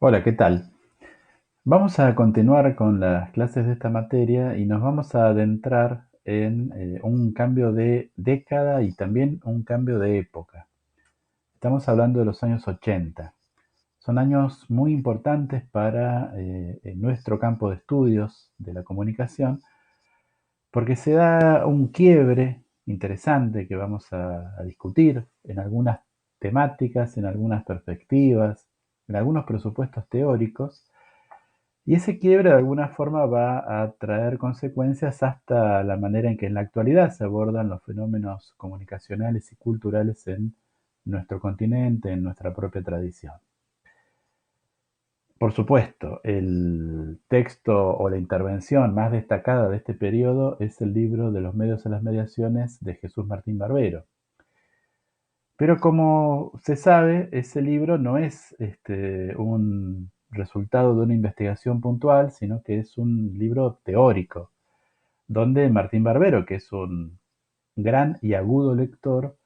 Hola, ¿qué tal? Vamos a continuar con las clases de esta materia y nos vamos a adentrar en un cambio de década y también un cambio de época. Estamos hablando de los años 80. Son años muy importantes para nuestro campo de estudios de la comunicación porque se da un quiebre interesante que vamos a discutir en algunas temáticas, en algunas perspectivas, en algunos presupuestos teóricos. Y ese quiebre de alguna forma va a traer consecuencias hasta la manera en que en la actualidad se abordan los fenómenos comunicacionales y culturales en nuestro continente, en nuestra propia tradición. Por supuesto, el texto o la intervención más destacada de este periodo es el libro de los medios a las mediaciones de Jesús Martín Barbero. Pero como se sabe, ese libro no es un resultado de una investigación puntual, sino que es un libro teórico, donde Martín Barbero, que es un gran y agudo lector,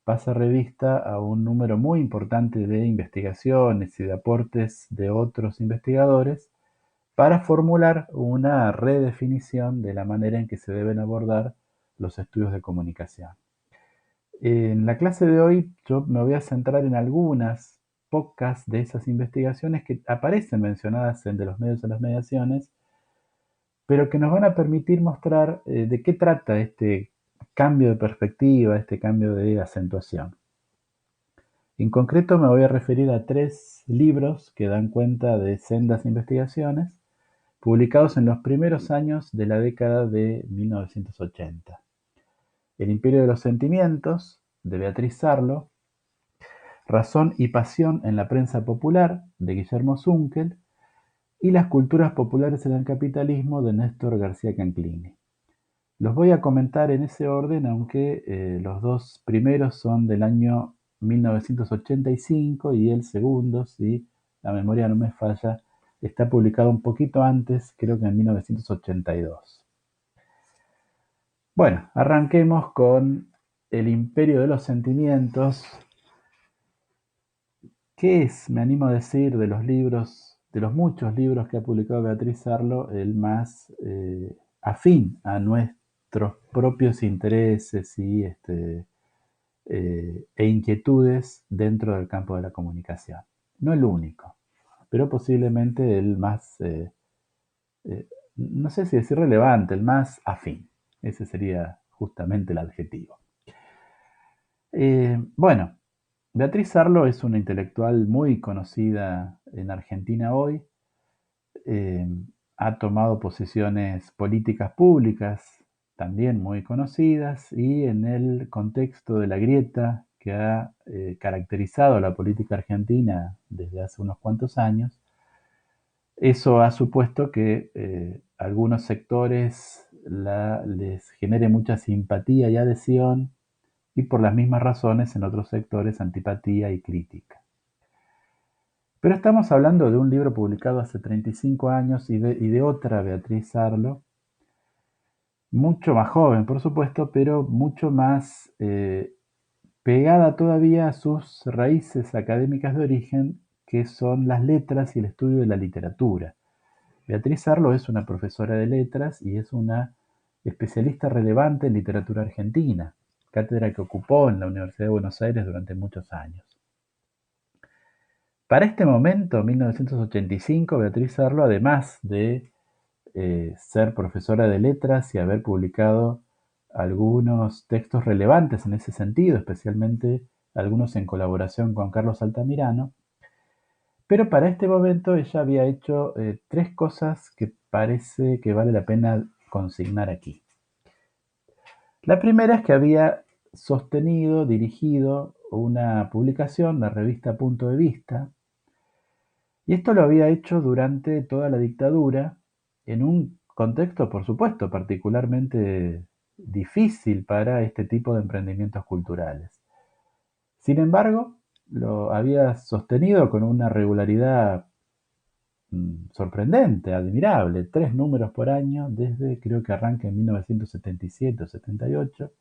pasa revista a un número muy importante de investigaciones y de aportes de otros investigadores para formular una redefinición de la manera en que se deben abordar los estudios de comunicación. En la clase de hoy yo me voy a centrar en algunas pocas de esas investigaciones que aparecen mencionadas en De los medios a las mediaciones, pero que nos van a permitir mostrar de qué trata este cambio de perspectiva, este cambio de acentuación. En concreto me voy a referir a tres libros que dan cuenta de sendas investigaciones publicados en los primeros años de la década de 1980. El imperio de los sentimientos, de Beatriz Sarlo, Razón y pasión en la prensa popular, de Guillermo Zunkel, y Las culturas populares en el capitalismo, de Néstor García Canclini. Los voy a comentar en ese orden, aunque los dos primeros son del año 1985 y el segundo, si la memoria no me falla, está publicado un poquito antes, creo que en 1982. Bueno, arranquemos con El imperio de los sentimientos. ¿Qué es, me animo a decir, de los libros, de los muchos libros que ha publicado Beatriz Sarlo, el más afín a nuestros propios intereses y e inquietudes dentro del campo de la comunicación? No el único, pero posiblemente el más, eh, no sé si decir relevante, el más afín. Ese sería justamente el adjetivo. Bueno, Beatriz Sarlo es una intelectual muy conocida en Argentina hoy. Eh, Ha tomado posiciones políticas públicas también muy conocidas y en el contexto de la grieta que ha caracterizado la política argentina desde hace unos cuantos años, eso ha supuesto que algunos sectores les genere mucha simpatía y adhesión y por las mismas razones en otros sectores antipatía y crítica. Pero estamos hablando de un libro publicado hace 35 años y de otra Beatriz Sarlo, mucho más joven, por supuesto, pero mucho más pegada todavía a sus raíces académicas de origen, que son las letras y el estudio de la literatura. Beatriz Sarlo es una profesora de letras y es una especialista relevante en literatura argentina, cátedra que ocupó en la Universidad de Buenos Aires durante muchos años. Para este momento, 1985, Beatriz Sarlo, además de ser profesora de letras y haber publicado algunos textos relevantes en ese sentido, especialmente algunos en colaboración con Carlos Altamirano, pero para este momento ella había hecho tres cosas que parece que vale la pena consignar aquí. La primera es que había sostenido, dirigido una publicación, la revista Punto de Vista, y esto lo había hecho durante toda la dictadura, en un contexto, por supuesto, particularmente difícil para este tipo de emprendimientos culturales. Sin embargo, lo había sostenido con una regularidad sorprendente, admirable, 3 números por año, desde creo que arranca en 1977 o 78.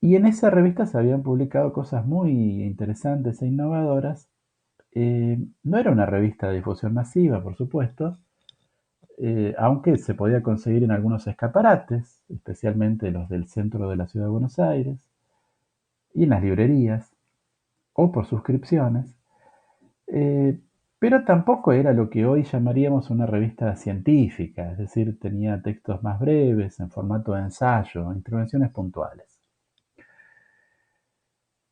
Y en esa revista se habían publicado cosas muy interesantes e innovadoras, No era una revista de difusión masiva, por supuesto, aunque se podía conseguir en algunos escaparates, especialmente los del centro de la ciudad de Buenos Aires, y en las librerías, o por suscripciones, eh, pero tampoco era lo que hoy llamaríamos una revista científica, es decir, tenía textos más breves, en formato de ensayo, intervenciones puntuales.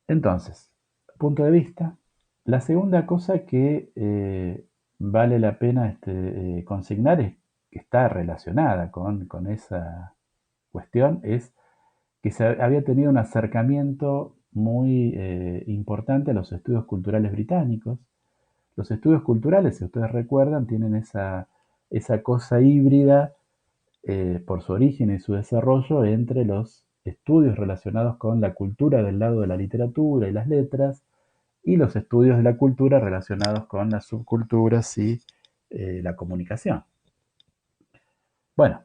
Entonces, punto de vista. La segunda cosa que vale la pena consignar es que está relacionada con esa cuestión, es que se había tenido un acercamiento muy importante a los estudios culturales británicos. Los estudios culturales, si ustedes recuerdan, tienen esa cosa híbrida por su origen y su desarrollo entre los estudios relacionados con la cultura del lado de la literatura y las letras y los estudios de la cultura relacionados con las subculturas y la comunicación. Bueno,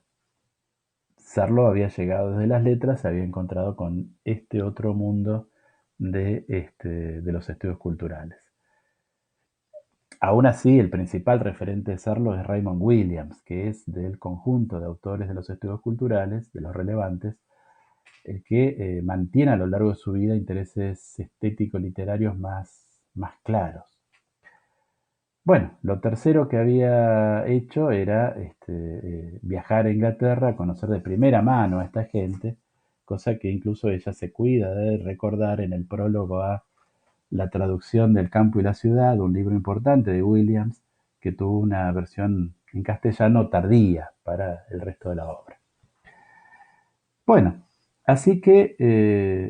Sarlo había llegado desde las letras, se había encontrado con este otro mundo de los estudios culturales. Aún así, el principal referente de Sarlo es Raymond Williams, que es del conjunto de autores de los estudios culturales, de los relevantes, el que mantiene a lo largo de su vida intereses estéticos literarios más claros. Bueno, lo tercero que había hecho era viajar a Inglaterra, conocer de primera mano a esta gente, cosa que incluso ella se cuida de recordar en el prólogo a La traducción del campo y la ciudad, un libro importante de Williams, que tuvo una versión en castellano tardía para el resto de la obra. Bueno, así que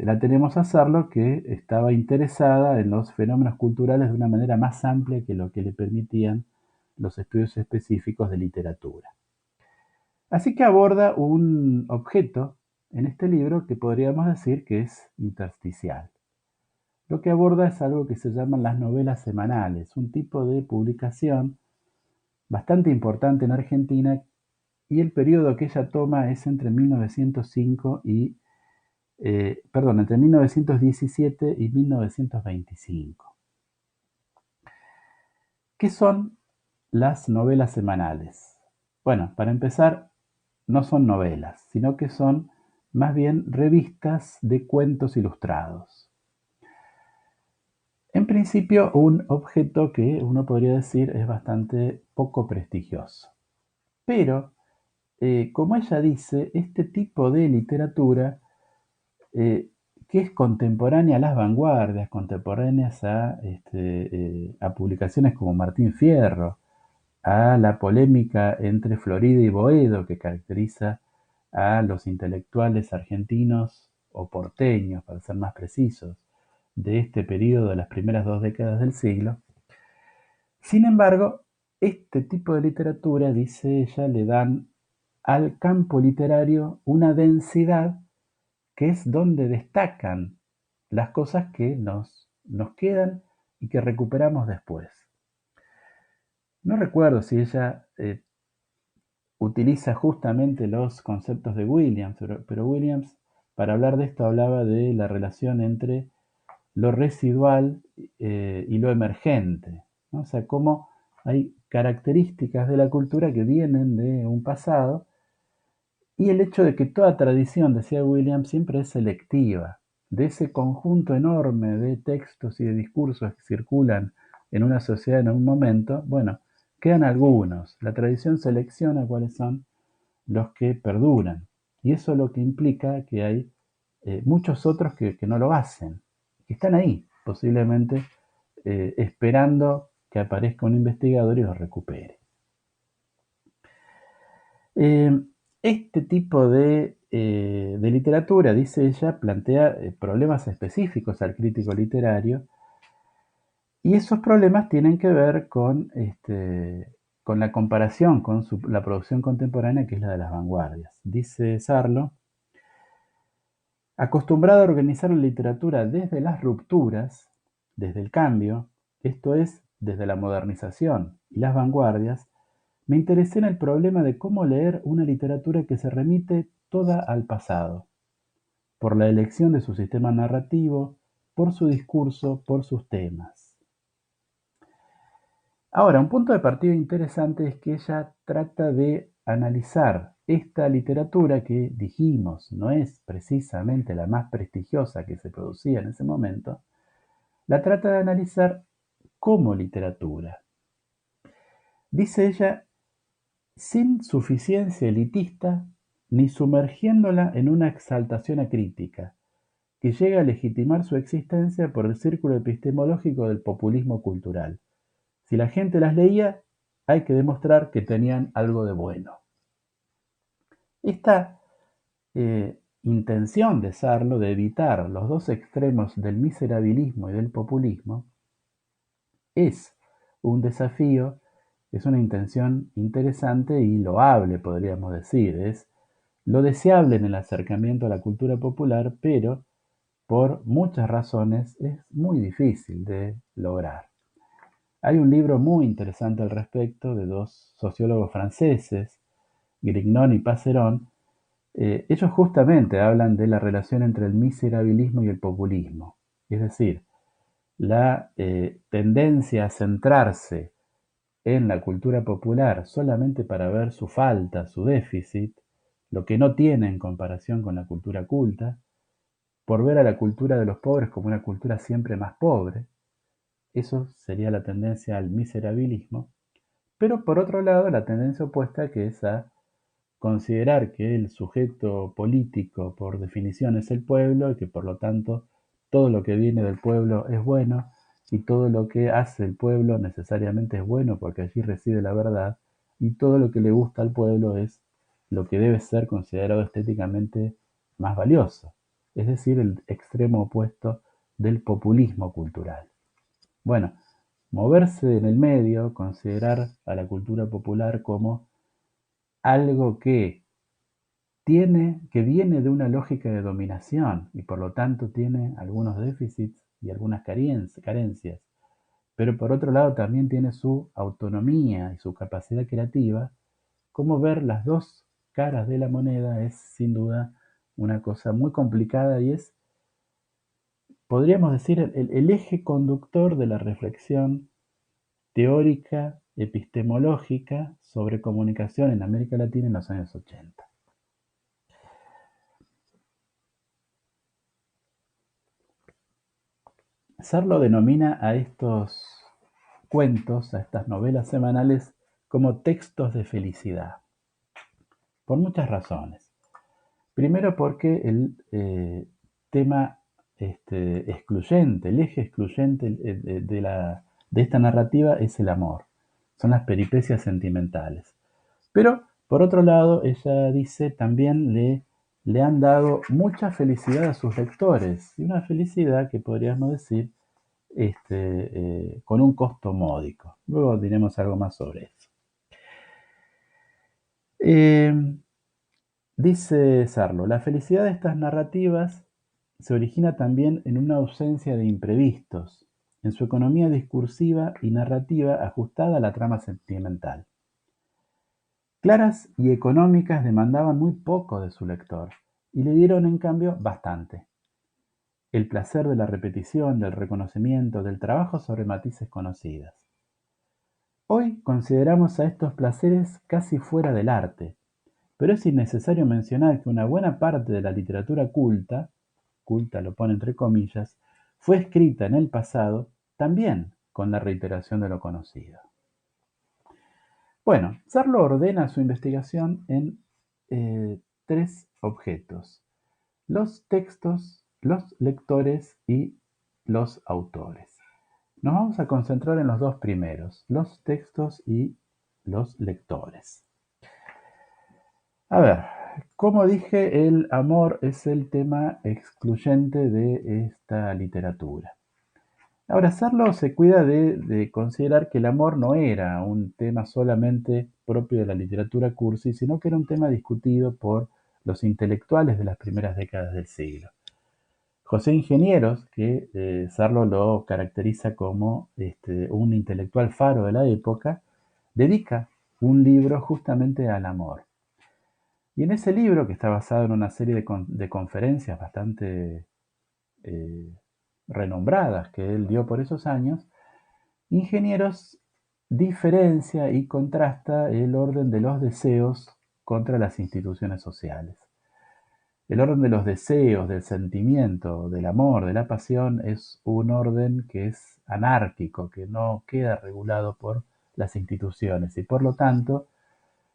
la tenemos a Sarlo, que estaba interesada en los fenómenos culturales de una manera más amplia que lo que le permitían los estudios específicos de literatura. Así que aborda un objeto en este libro que podríamos decir que es intersticial. Lo que aborda es algo que se llaman las novelas semanales, un tipo de publicación bastante importante en Argentina, y el periodo que ella toma es entre 1905 y entre 1917 y 1925. ¿Qué son las novelas semanales? Bueno, para empezar, no son novelas, sino que son más bien revistas de cuentos ilustrados. En principio, un objeto que uno podría decir es bastante poco prestigioso. Pero, como ella dice, este tipo de literatura eh, que es contemporánea a las vanguardias, contemporáneas a publicaciones como Martín Fierro, a la polémica entre Florida y Boedo que caracteriza a los intelectuales argentinos o porteños, para ser más precisos, de este periodo de las primeras 2 décadas del siglo. Sin embargo, este tipo de literatura, dice ella, le dan al campo literario una densidad que es donde destacan las cosas que nos quedan y que recuperamos después. No recuerdo si ella utiliza justamente los conceptos de Williams, pero Williams, para hablar de esto, hablaba de la relación entre lo residual y lo emergente, ¿no? O sea, cómo hay características de la cultura que vienen de un pasado, y el hecho de que toda tradición, decía Williams, siempre es selectiva. De ese conjunto enorme de textos y de discursos que circulan en una sociedad en un momento, bueno, quedan algunos. La tradición selecciona cuáles son los que perduran. Y eso lo que implica que hay muchos otros que no lo hacen, que están ahí, posiblemente esperando que aparezca un investigador y los recupere. Eh, este tipo de literatura, dice ella, plantea problemas específicos al crítico literario, y esos problemas tienen que ver con la comparación con la producción contemporánea, que es la de las vanguardias. Dice Sarlo: acostumbrado a organizar la literatura desde las rupturas, desde el cambio, esto es, desde la modernización y las vanguardias, me interesé en el problema de cómo leer una literatura que se remite toda al pasado, por la elección de su sistema narrativo, por su discurso, por sus temas. Ahora, un punto de partida interesante es que ella trata de analizar esta literatura que dijimos no es precisamente la más prestigiosa que se producía en ese momento, la trata de analizar como literatura. Dice ella, sin suficiencia elitista ni sumergiéndola en una exaltación acrítica, que llega a legitimar su existencia por el círculo epistemológico del populismo cultural. Si la gente las leía, hay que demostrar que tenían algo de bueno. Esta intención de Sarlo de evitar los dos extremos del miserabilismo y del populismo es un desafío, es una intención interesante y loable, podríamos decir. Es lo deseable en el acercamiento a la cultura popular, pero por muchas razones es muy difícil de lograr. Hay un libro muy interesante al respecto de dos sociólogos franceses, Grignon y Passeron. Ellos justamente hablan de la relación entre el miserabilismo y el populismo, es decir, la tendencia a centrarse en la cultura popular solamente para ver su falta, su déficit, lo que no tiene en comparación con la cultura culta, por ver a la cultura de los pobres como una cultura siempre más pobre. Eso sería la tendencia al miserabilismo. Pero por otro lado, la tendencia opuesta, que es a considerar que el sujeto político por definición es el pueblo y que por lo tanto todo lo que viene del pueblo es bueno y todo lo que hace el pueblo necesariamente es bueno porque allí reside la verdad y todo lo que le gusta al pueblo es lo que debe ser considerado estéticamente más valioso, es decir, el extremo opuesto del populismo cultural. Bueno, moverse en el medio, considerar a la cultura popular como algo que viene de una lógica de dominación y por lo tanto tiene algunos déficits y algunas carencias, pero por otro lado también tiene su autonomía y su capacidad creativa. Cómo ver las dos caras de la moneda es sin duda una cosa muy complicada y es, podríamos decir, el eje conductor de la reflexión teórica epistemológica sobre comunicación en América Latina en los años 80. Sarlo denomina a estos cuentos, a estas novelas semanales, como textos de felicidad, por muchas razones. Primero porque el tema excluyente, el eje excluyente de esta narrativa es el amor, son las peripecias sentimentales. Pero, por otro lado, ella dice también le han dado mucha felicidad a sus lectores, y una felicidad que podríamos decir con un costo módico. Luego diremos algo más sobre eso. Eh, Dice Sarlo, la felicidad de estas narrativas se origina también en una ausencia de imprevistos, en su economía discursiva y narrativa ajustada a la trama sentimental. Claras y económicas demandaban muy poco de su lector y le dieron en cambio bastante. El placer de la repetición, del reconocimiento, del trabajo sobre matices conocidas. Hoy consideramos a estos placeres casi fuera del arte, pero es innecesario mencionar que una buena parte de la literatura culta lo pone entre comillas, fue escrita en el pasado también con la reiteración de lo conocido. Bueno, Sarlo ordena su investigación en tres objetos: los textos, los lectores y los autores. Nos vamos a concentrar en los dos primeros, los textos y los lectores. A ver, como dije, el amor es el tema excluyente de esta literatura. Ahora, Sarlo se cuida de considerar que el amor no era un tema solamente propio de la literatura cursi, sino que era un tema discutido por los intelectuales de las primeras décadas del siglo. José Ingenieros, que Sarlo lo caracteriza como un intelectual faro de la época, dedica un libro justamente al amor. Y en ese libro, que está basado en una serie de conferencias bastante eh, renombradas que él dio por esos años, Ingenieros diferencia y contrasta el orden de los deseos contra las instituciones sociales. El orden de los deseos, del sentimiento, del amor, de la pasión, es un orden que es anárquico, que no queda regulado por las instituciones y por lo tanto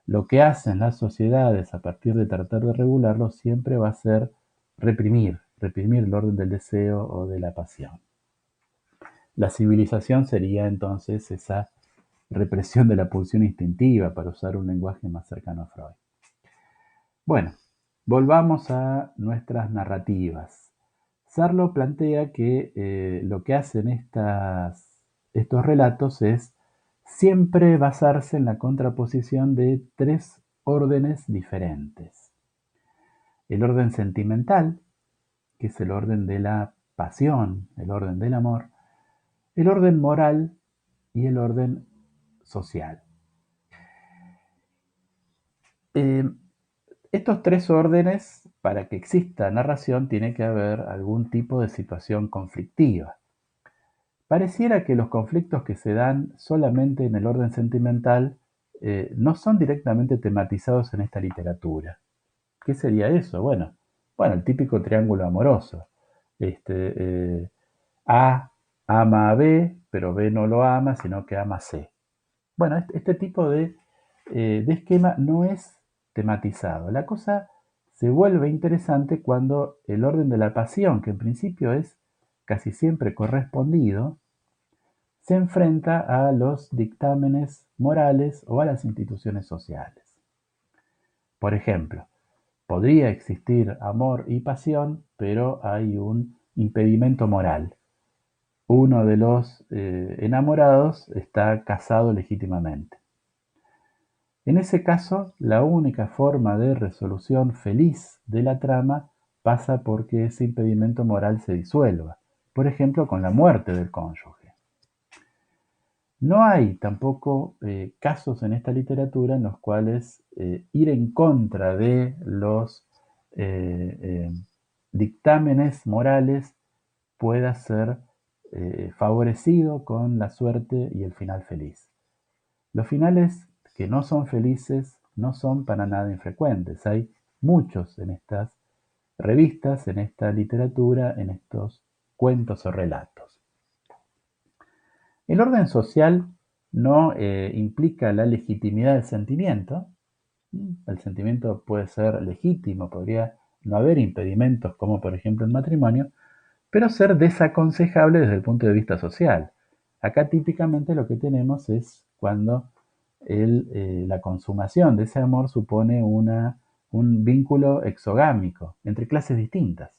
lo que hacen las sociedades a partir de tratar de regularlo siempre va a ser reprimir el orden del deseo o de la pasión. La civilización sería entonces esa represión de la pulsión instintiva, para usar un lenguaje más cercano a Freud. Bueno, volvamos a nuestras narrativas. Sarlo plantea que lo que hacen estos relatos es siempre basarse en la contraposición de tres órdenes diferentes. El orden sentimental, que es el orden de la pasión, el orden del amor, el orden moral y el orden social. Estos tres órdenes, para que exista narración, tiene que haber algún tipo de situación conflictiva. Pareciera que los conflictos que se dan solamente en el orden sentimental no son directamente tematizados en esta literatura. ¿Qué sería eso? Bueno, el típico triángulo amoroso. A ama a B, pero B no lo ama, sino que ama a C. Bueno, este tipo de esquema no es tematizado. La cosa se vuelve interesante cuando el orden de la pasión, que en principio es casi siempre correspondido, se enfrenta a los dictámenes morales o a las instituciones sociales. Por ejemplo, podría existir amor y pasión, pero hay un impedimento moral. Uno de los enamorados está casado legítimamente. En ese caso, la única forma de resolución feliz de la trama pasa porque ese impedimento moral se disuelva, por ejemplo, con la muerte del cónyuge. No hay tampoco casos en esta literatura en los cuales ir en contra de los dictámenes morales pueda ser favorecido con la suerte y el final feliz. Los finales que no son felices no son para nada infrecuentes. Hay muchos en estas revistas, en esta literatura, en estos cuentos o relatos. El orden social no implica la legitimidad del sentimiento. El sentimiento puede ser legítimo, podría no haber impedimentos como por ejemplo el matrimonio, pero ser desaconsejable desde el punto de vista social. Acá típicamente lo que tenemos es cuando la consumación de ese amor supone un vínculo exogámico entre clases distintas.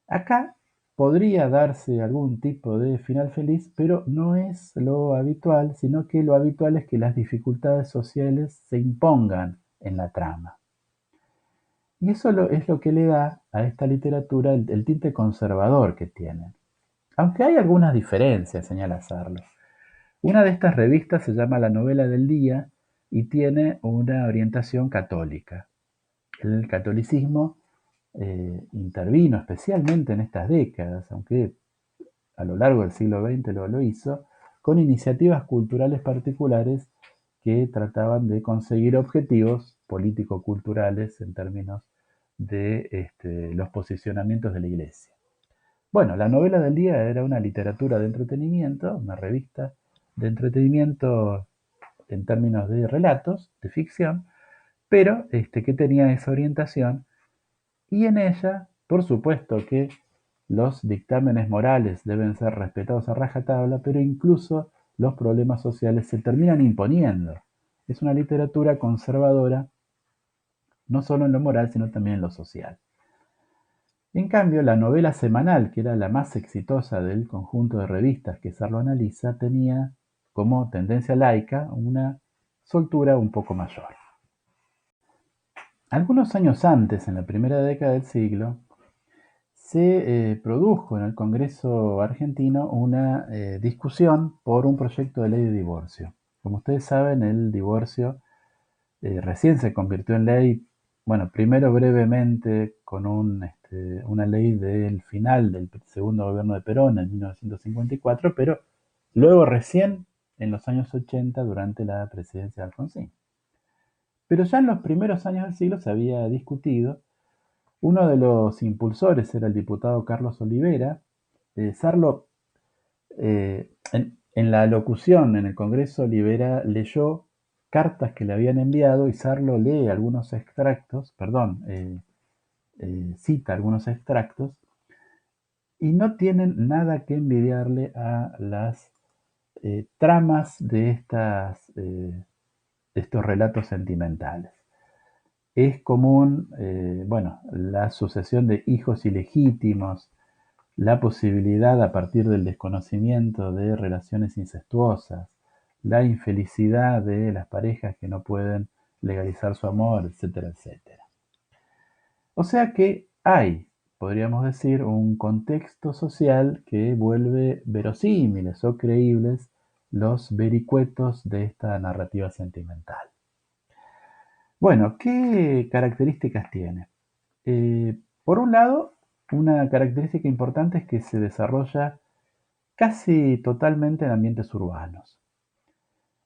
Acá podría darse algún tipo de final feliz, pero no es lo habitual, sino que lo habitual es que las dificultades sociales se impongan en la trama. Y eso es lo que le da a esta literatura el tinte conservador que tiene. Aunque hay algunas diferencias, señala Sarlo. Una de estas revistas se llama La Novela del Día y tiene una orientación católica. El catolicismo intervino especialmente en estas décadas, aunque a lo largo del siglo XX lo hizo, con iniciativas culturales particulares que trataban de conseguir objetivos político-culturales en términos de los posicionamientos de la Iglesia. Bueno, La Novela del Día era una literatura de entretenimiento, una revista de entretenimiento en términos de relatos, de ficción, pero que tenía esa orientación y en ella, por supuesto que los dictámenes morales deben ser respetados a rajatabla, pero incluso los problemas sociales se terminan imponiendo. Es una literatura conservadora, no solo en lo moral, sino también en lo social. En cambio, la novela semanal, que era la más exitosa del conjunto de revistas que Sarlo analiza, tenía como tendencia laica una soltura un poco mayor. Algunos años antes, en la primera década del siglo, se produjo en el Congreso argentino una discusión por un proyecto de ley de divorcio. Como ustedes saben, el divorcio recién se convirtió en ley, bueno, primero brevemente con una ley del final del segundo gobierno de Perón en 1954, pero luego recién en los años 80 durante la presidencia de Alfonsín. Pero ya en los primeros años del siglo se había discutido. Uno de los impulsores era el diputado Carlos Olivera. Sarlo, en la locución en el Congreso, Olivera leyó cartas que le habían enviado y Sarlo lee algunos extractos, cita algunos extractos, y no tienen nada que envidiarle a las tramas de estos relatos sentimentales. Es común, la sucesión de hijos ilegítimos, la posibilidad a partir del desconocimiento de relaciones incestuosas, la infelicidad de las parejas que no pueden legalizar su amor, etcétera, etcétera. O sea que hay, podríamos decir, un contexto social que vuelve verosímiles o creíbles los vericuetos de esta narrativa sentimental. Bueno, ¿qué características tiene? Por un lado, una característica importante es que se desarrolla casi totalmente en ambientes urbanos.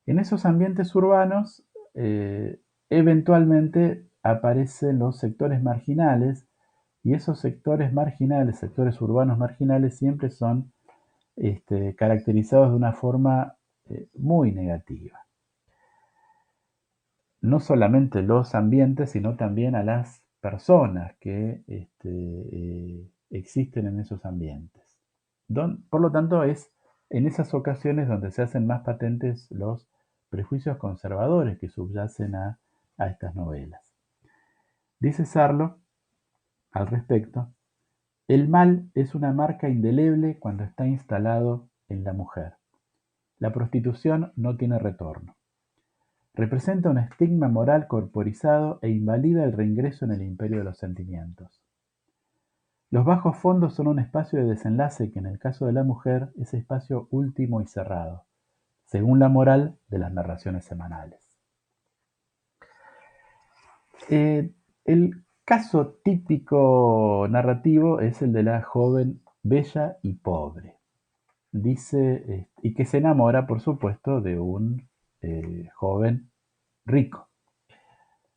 En esos ambientes urbanos, eventualmente aparecen los sectores marginales, y esos sectores marginales, sectores urbanos marginales, siempre son caracterizados de una forma muy negativa. No solamente los ambientes, sino también a las personas que existen en esos ambientes. Por lo tanto, es en esas ocasiones donde se hacen más patentes los prejuicios conservadores que subyacen a estas novelas. Dice Sarlo al respecto: el mal es una marca indeleble cuando está instalado en la mujer. La prostitución no tiene retorno. Representa un estigma moral corporizado e invalida el reingreso en el imperio de los sentimientos. Los bajos fondos son un espacio de desenlace que en el caso de la mujer es espacio último y cerrado, según la moral de las narraciones semanales. El caso típico narrativo es el de la joven bella y pobre. Dice, y que se enamora, por supuesto, de un joven rico.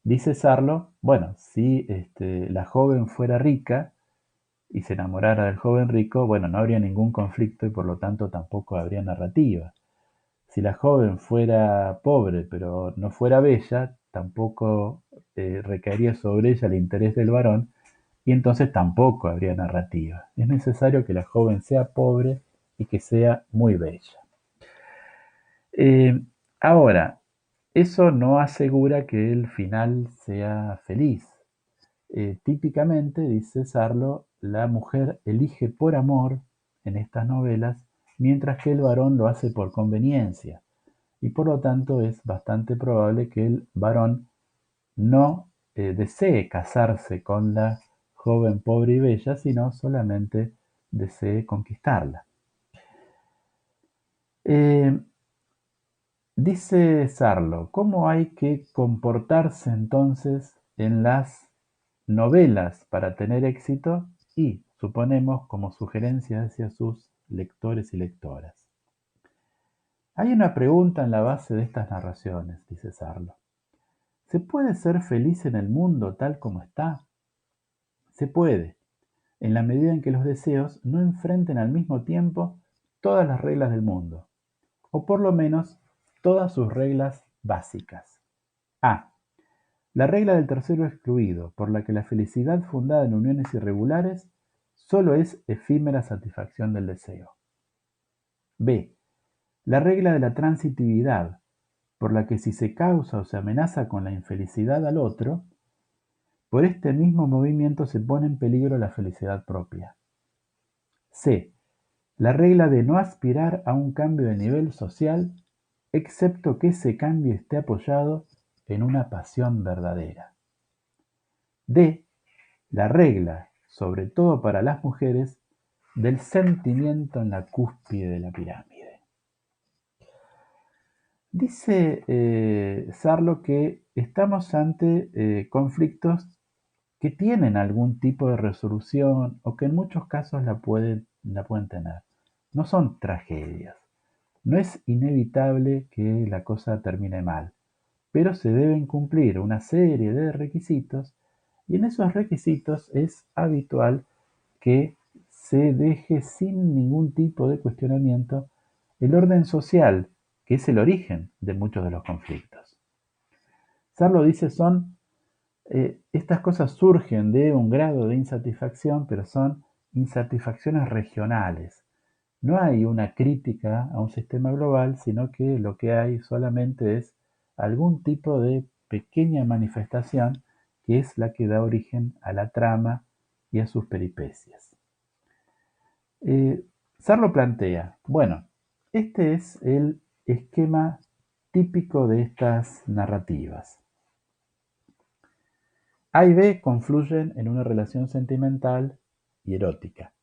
Dice Sarlo, bueno, si la joven fuera rica y se enamorara del joven rico, bueno, no habría ningún conflicto y por lo tanto tampoco habría narrativa. Si la joven fuera pobre pero no fuera bella, tampoco recaería sobre ella el interés del varón y entonces tampoco habría narrativa. Es necesario que la joven sea pobre y que sea muy bella. Ahora, eso no asegura que el final sea feliz. Típicamente, dice Sarlo, la mujer elige por amor en estas novelas, mientras que el varón lo hace por conveniencia. Y por lo tanto es bastante probable que el varón no desee casarse con la joven pobre y bella, sino solamente desee conquistarla. Dice Sarlo, ¿cómo hay que comportarse entonces en las novelas para tener éxito? Y suponemos como sugerencia hacia sus lectores y lectoras. Hay una pregunta en la base de estas narraciones, dice Sarlo. ¿Se puede ser feliz en el mundo tal como está? Se puede, en la medida en que los deseos no enfrenten al mismo tiempo todas las reglas del mundo, o por lo menos todas sus reglas básicas. A. La regla del tercero excluido, por la que la felicidad fundada en uniones irregulares solo es efímera satisfacción del deseo. B. La regla de la transitividad, por la que si se causa o se amenaza con la infelicidad al otro, por este mismo movimiento se pone en peligro la felicidad propia. C. La regla de no aspirar a un cambio de nivel social, excepto que ese cambio esté apoyado en una pasión verdadera. D. La regla, sobre todo para las mujeres, del sentimiento en la cúspide de la pirámide. Dice Sarlo que estamos ante conflictos que tienen algún tipo de resolución o que en muchos casos la pueden tener. No son tragedias. No es inevitable que la cosa termine mal, pero se deben cumplir una serie de requisitos y en esos requisitos es habitual que se deje sin ningún tipo de cuestionamiento el orden social, que es el origen de muchos de los conflictos. Sarlo dice estas cosas surgen de un grado de insatisfacción, pero son insatisfacciones regionales. No hay una crítica a un sistema global, sino que lo que hay solamente es algún tipo de pequeña manifestación que es la que da origen a la trama y a sus peripecias. Sarlo plantea, bueno, este es el esquema típico de estas narrativas. A y B confluyen en una relación sentimental y erótica.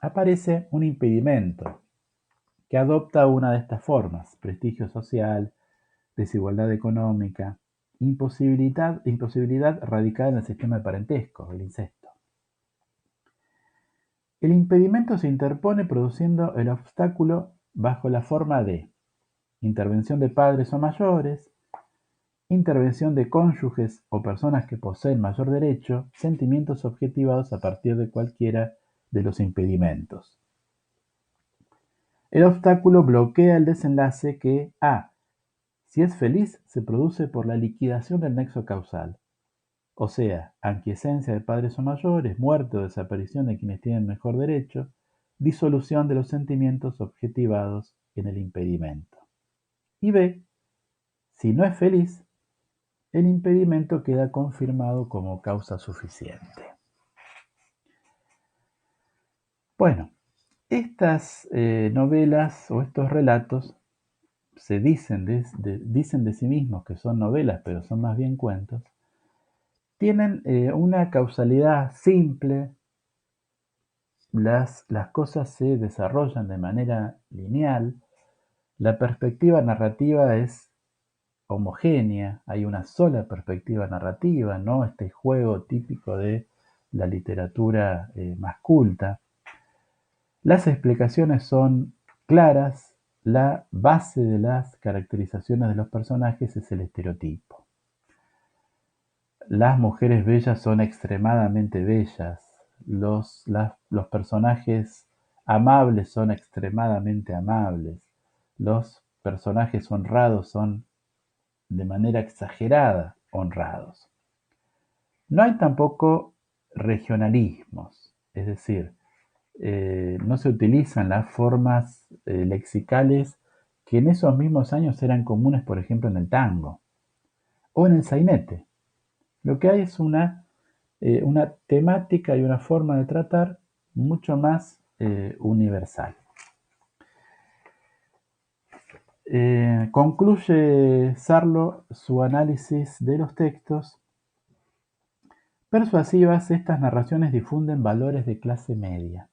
Aparece un impedimento que adopta una de estas formas: prestigio social, desigualdad económica, imposibilidad radicada en el sistema de parentesco, el incesto. El impedimento se interpone produciendo el obstáculo bajo la forma de intervención de padres o mayores, intervención de cónyuges o personas que poseen mayor derecho, sentimientos objetivados a partir de cualquiera de los impedimentos. El obstáculo bloquea el desenlace que A. Si es feliz, se produce por la liquidación del nexo causal, o sea, aquiescencia de padres o mayores, muerte o desaparición de quienes tienen mejor derecho, disolución de los sentimientos objetivados en el impedimento. Y B. Si no es feliz, el impedimento queda confirmado como causa suficiente. Bueno, estas novelas o estos relatos se dicen de sí mismos que son novelas, pero son más bien cuentos, tienen una causalidad simple, las cosas se desarrollan de manera lineal, la perspectiva narrativa es homogénea, hay una sola perspectiva narrativa, no este juego típico de la literatura más culta. Las explicaciones son claras, la base de las caracterizaciones de los personajes es el estereotipo. Las mujeres bellas son extremadamente bellas, los personajes amables son extremadamente amables, los personajes honrados son de manera exagerada honrados. No hay tampoco regionalismos, es decir, no se utilizan las formas lexicales que en esos mismos años eran comunes, por ejemplo, en el tango o en el sainete. Lo que hay es una temática y una forma de tratar mucho más universal. Concluye Sarlo su análisis de los textos. Persuasivas, estas narraciones difunden valores de clase media.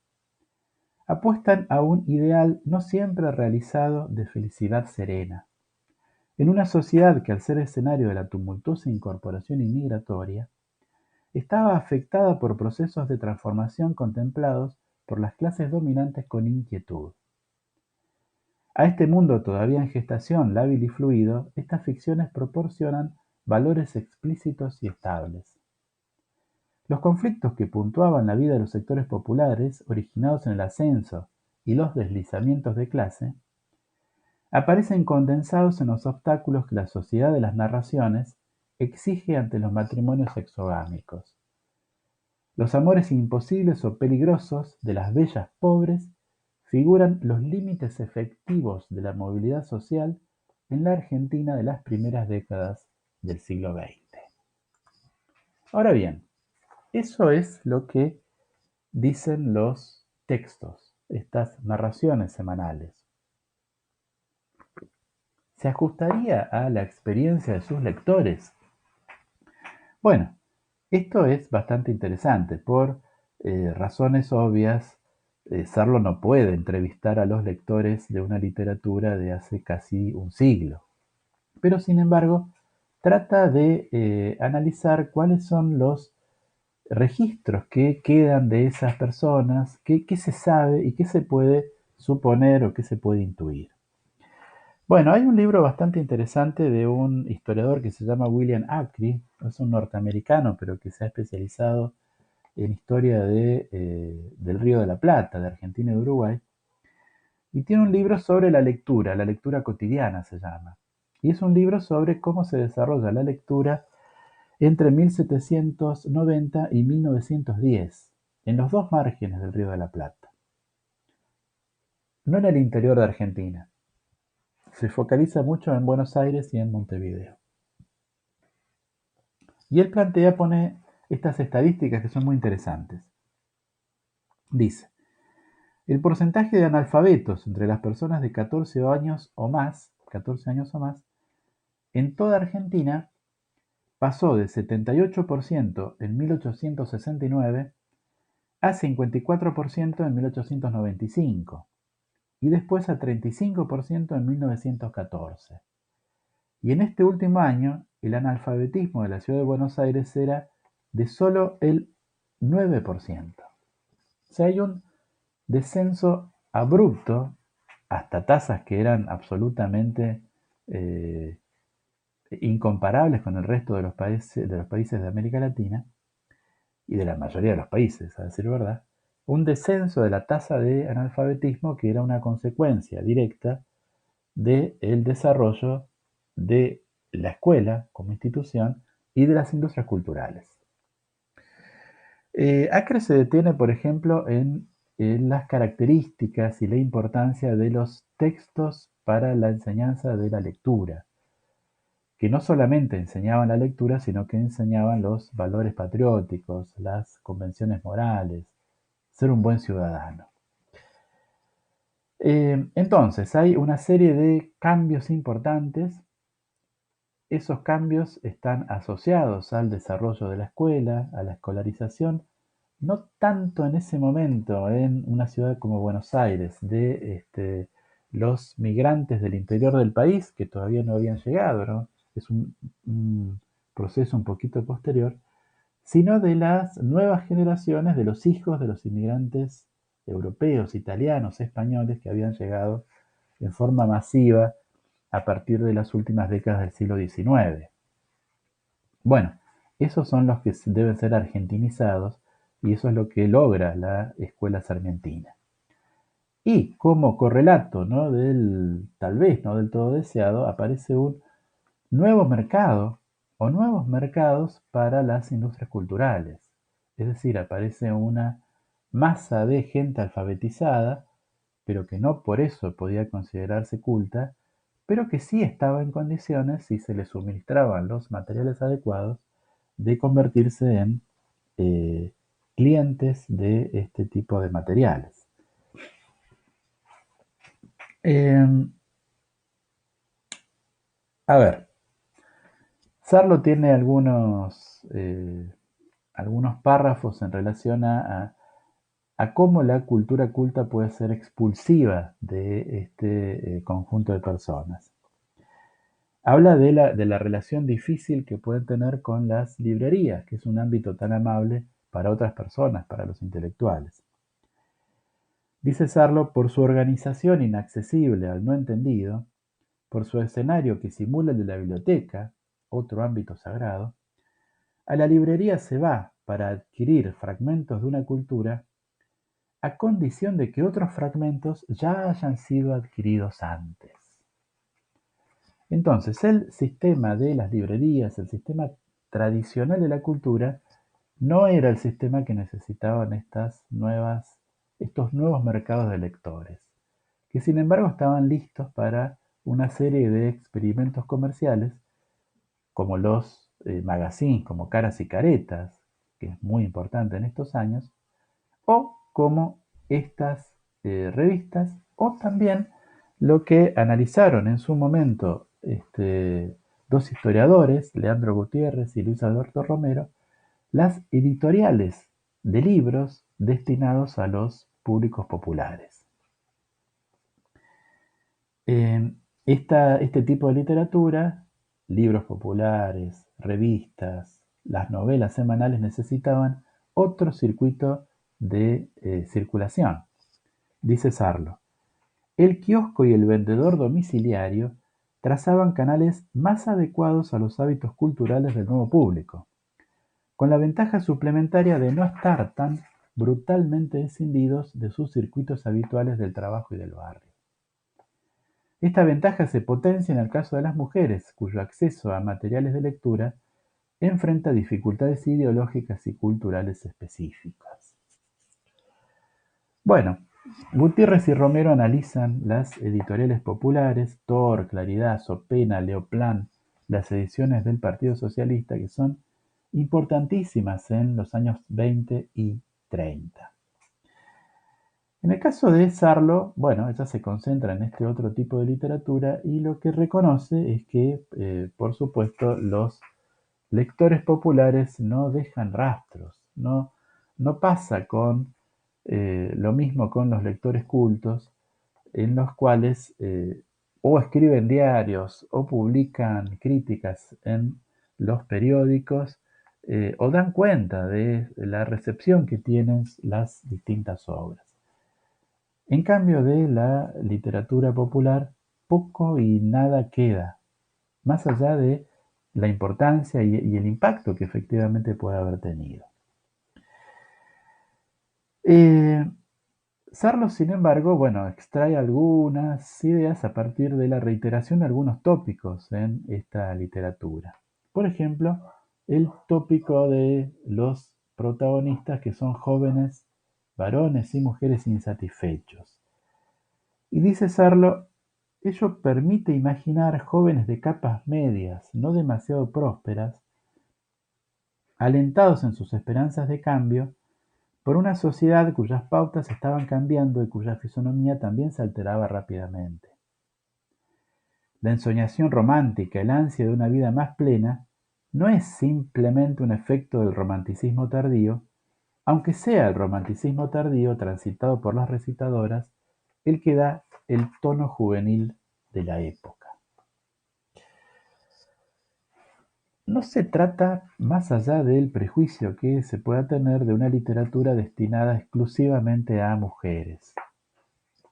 Apuestan a un ideal no siempre realizado de felicidad serena. En una sociedad que, al ser escenario de la tumultuosa incorporación inmigratoria, estaba afectada por procesos de transformación contemplados por las clases dominantes con inquietud. A este mundo todavía en gestación, lábil y fluido, estas ficciones proporcionan valores explícitos y estables. Los conflictos que puntuaban la vida de los sectores populares, originados en el ascenso y los deslizamientos de clase, aparecen condensados en los obstáculos que la sociedad de las narraciones exige ante los matrimonios exogámicos. Los amores imposibles o peligrosos de las bellas pobres figuran los límites efectivos de la movilidad social en la Argentina de las primeras décadas del siglo XX. Ahora bien, eso es lo que dicen los textos, estas narraciones semanales. ¿Se ajustaría a la experiencia de sus lectores? Bueno, esto es bastante interesante. Por razones obvias, Sarlo no puede entrevistar a los lectores de una literatura de hace casi un siglo. Pero, sin embargo, trata de analizar cuáles son los registros que quedan de esas personas, qué se sabe y qué se puede suponer o qué se puede intuir? Bueno, hay un libro bastante interesante de un historiador que se llama William Acri, es un norteamericano, pero que se ha especializado en historia del Río de la Plata, de Argentina y de Uruguay, y tiene un libro sobre la lectura cotidiana se llama. Y es un libro sobre cómo se desarrolla la lectura entre 1790 y 1910, en los dos márgenes del Río de la Plata, no en el interior de Argentina. Se focaliza mucho en Buenos Aires y en Montevideo. Y él pone estas estadísticas que son muy interesantes. Dice, el porcentaje de analfabetos entre las personas de 14 años o más, en toda Argentina pasó de 78% en 1869 a 54% en 1895 y después a 35% en 1914. Y en este último año, el analfabetismo de la ciudad de Buenos Aires era de solo el 9%. O sea, hay un descenso abrupto hasta tasas que eran absolutamente eh, incomparables con el resto de los países de América Latina y de la mayoría de los países, a decir verdad, un descenso de la tasa de analfabetismo que era una consecuencia directa del desarrollo de la escuela como institución y de las industrias culturales. Acre se detiene, por ejemplo, en las características y la importancia de los textos para la enseñanza de la lectura, que no solamente enseñaban la lectura, sino que enseñaban los valores patrióticos, las convenciones morales, ser un buen ciudadano. Entonces, hay una serie de cambios importantes. Esos cambios están asociados al desarrollo de la escuela, a la escolarización, no tanto en ese momento en una ciudad como Buenos Aires, de los migrantes del interior del país que todavía no habían llegado, ¿no? Es un proceso un poquito posterior, sino de las nuevas generaciones de los hijos de los inmigrantes europeos, italianos, españoles que habían llegado en forma masiva a partir de las últimas décadas del siglo XIX. Bueno, esos son los que deben ser argentinizados y eso es lo que logra la escuela sarmientina. Y como correlato, ¿no?, del tal vez no del todo deseado, aparece un nuevo mercado o nuevos mercados para las industrias culturales. Es decir, aparece una masa de gente alfabetizada, pero que no por eso podía considerarse culta, pero que sí estaba en condiciones, si se le suministraban los materiales adecuados, de convertirse en eh, clientes de este tipo de materiales. Eh, a ver, Sarlo tiene algunos párrafos en relación a cómo la cultura culta puede ser expulsiva de este conjunto de personas. Habla de la relación difícil que pueden tener con las librerías, que es un ámbito tan amable para otras personas, para los intelectuales. Dice Sarlo, por su organización inaccesible al no entendido, por su escenario que simula el de la biblioteca, otro ámbito sagrado, a la librería se va para adquirir fragmentos de una cultura a condición de que otros fragmentos ya hayan sido adquiridos antes. Entonces, el sistema de las librerías, el sistema tradicional de la cultura, no era el sistema que necesitaban estos nuevos mercados de lectores, que sin embargo estaban listos para una serie de experimentos comerciales, como los magazines, como Caras y Caretas, que es muy importante en estos años, o como estas revistas, o también lo que analizaron en su momento dos historiadores, Leandro Gutiérrez y Luis Alberto Romero, las editoriales de libros destinados a los públicos populares. Este tipo de literatura, libros populares, revistas, las novelas semanales necesitaban otro circuito de circulación. Dice Sarlo, el kiosco y el vendedor domiciliario trazaban canales más adecuados a los hábitos culturales del nuevo público, con la ventaja suplementaria de no estar tan brutalmente escindidos de sus circuitos habituales del trabajo y del barrio. Esta ventaja se potencia en el caso de las mujeres, cuyo acceso a materiales de lectura enfrenta dificultades ideológicas y culturales específicas. Bueno, Gutiérrez y Romero analizan las editoriales populares, Tor, Claridad, Sopena, Leoplan, las ediciones del Partido Socialista, que son importantísimas en los años 20 y 30. En el caso de Sarlo, bueno, ella se concentra en este otro tipo de literatura y lo que reconoce es que, por supuesto, los lectores populares no dejan rastros, no pasa con lo mismo con los lectores cultos, en los cuales o escriben diarios o publican críticas en los periódicos o dan cuenta de la recepción que tienen las distintas obras. En cambio de la literatura popular, poco y nada queda, más allá de la importancia y el impacto que efectivamente puede haber tenido. Sarlo, sin embargo, bueno, extrae algunas ideas a partir de la reiteración de algunos tópicos en esta literatura. Por ejemplo, el tópico de los protagonistas que son jóvenes, varones y mujeres insatisfechos. Y dice Sarlo, ello permite imaginar jóvenes de capas medias, no demasiado prósperas, alentados en sus esperanzas de cambio, por una sociedad cuyas pautas estaban cambiando y cuya fisonomía también se alteraba rápidamente. La ensoñación romántica, el ansia de una vida más plena, no es simplemente un efecto del romanticismo tardío, aunque sea el romanticismo tardío transitado por las recitadoras el que da el tono juvenil de la época. No se trata, más allá del prejuicio que se pueda tener, de una literatura destinada exclusivamente a mujeres.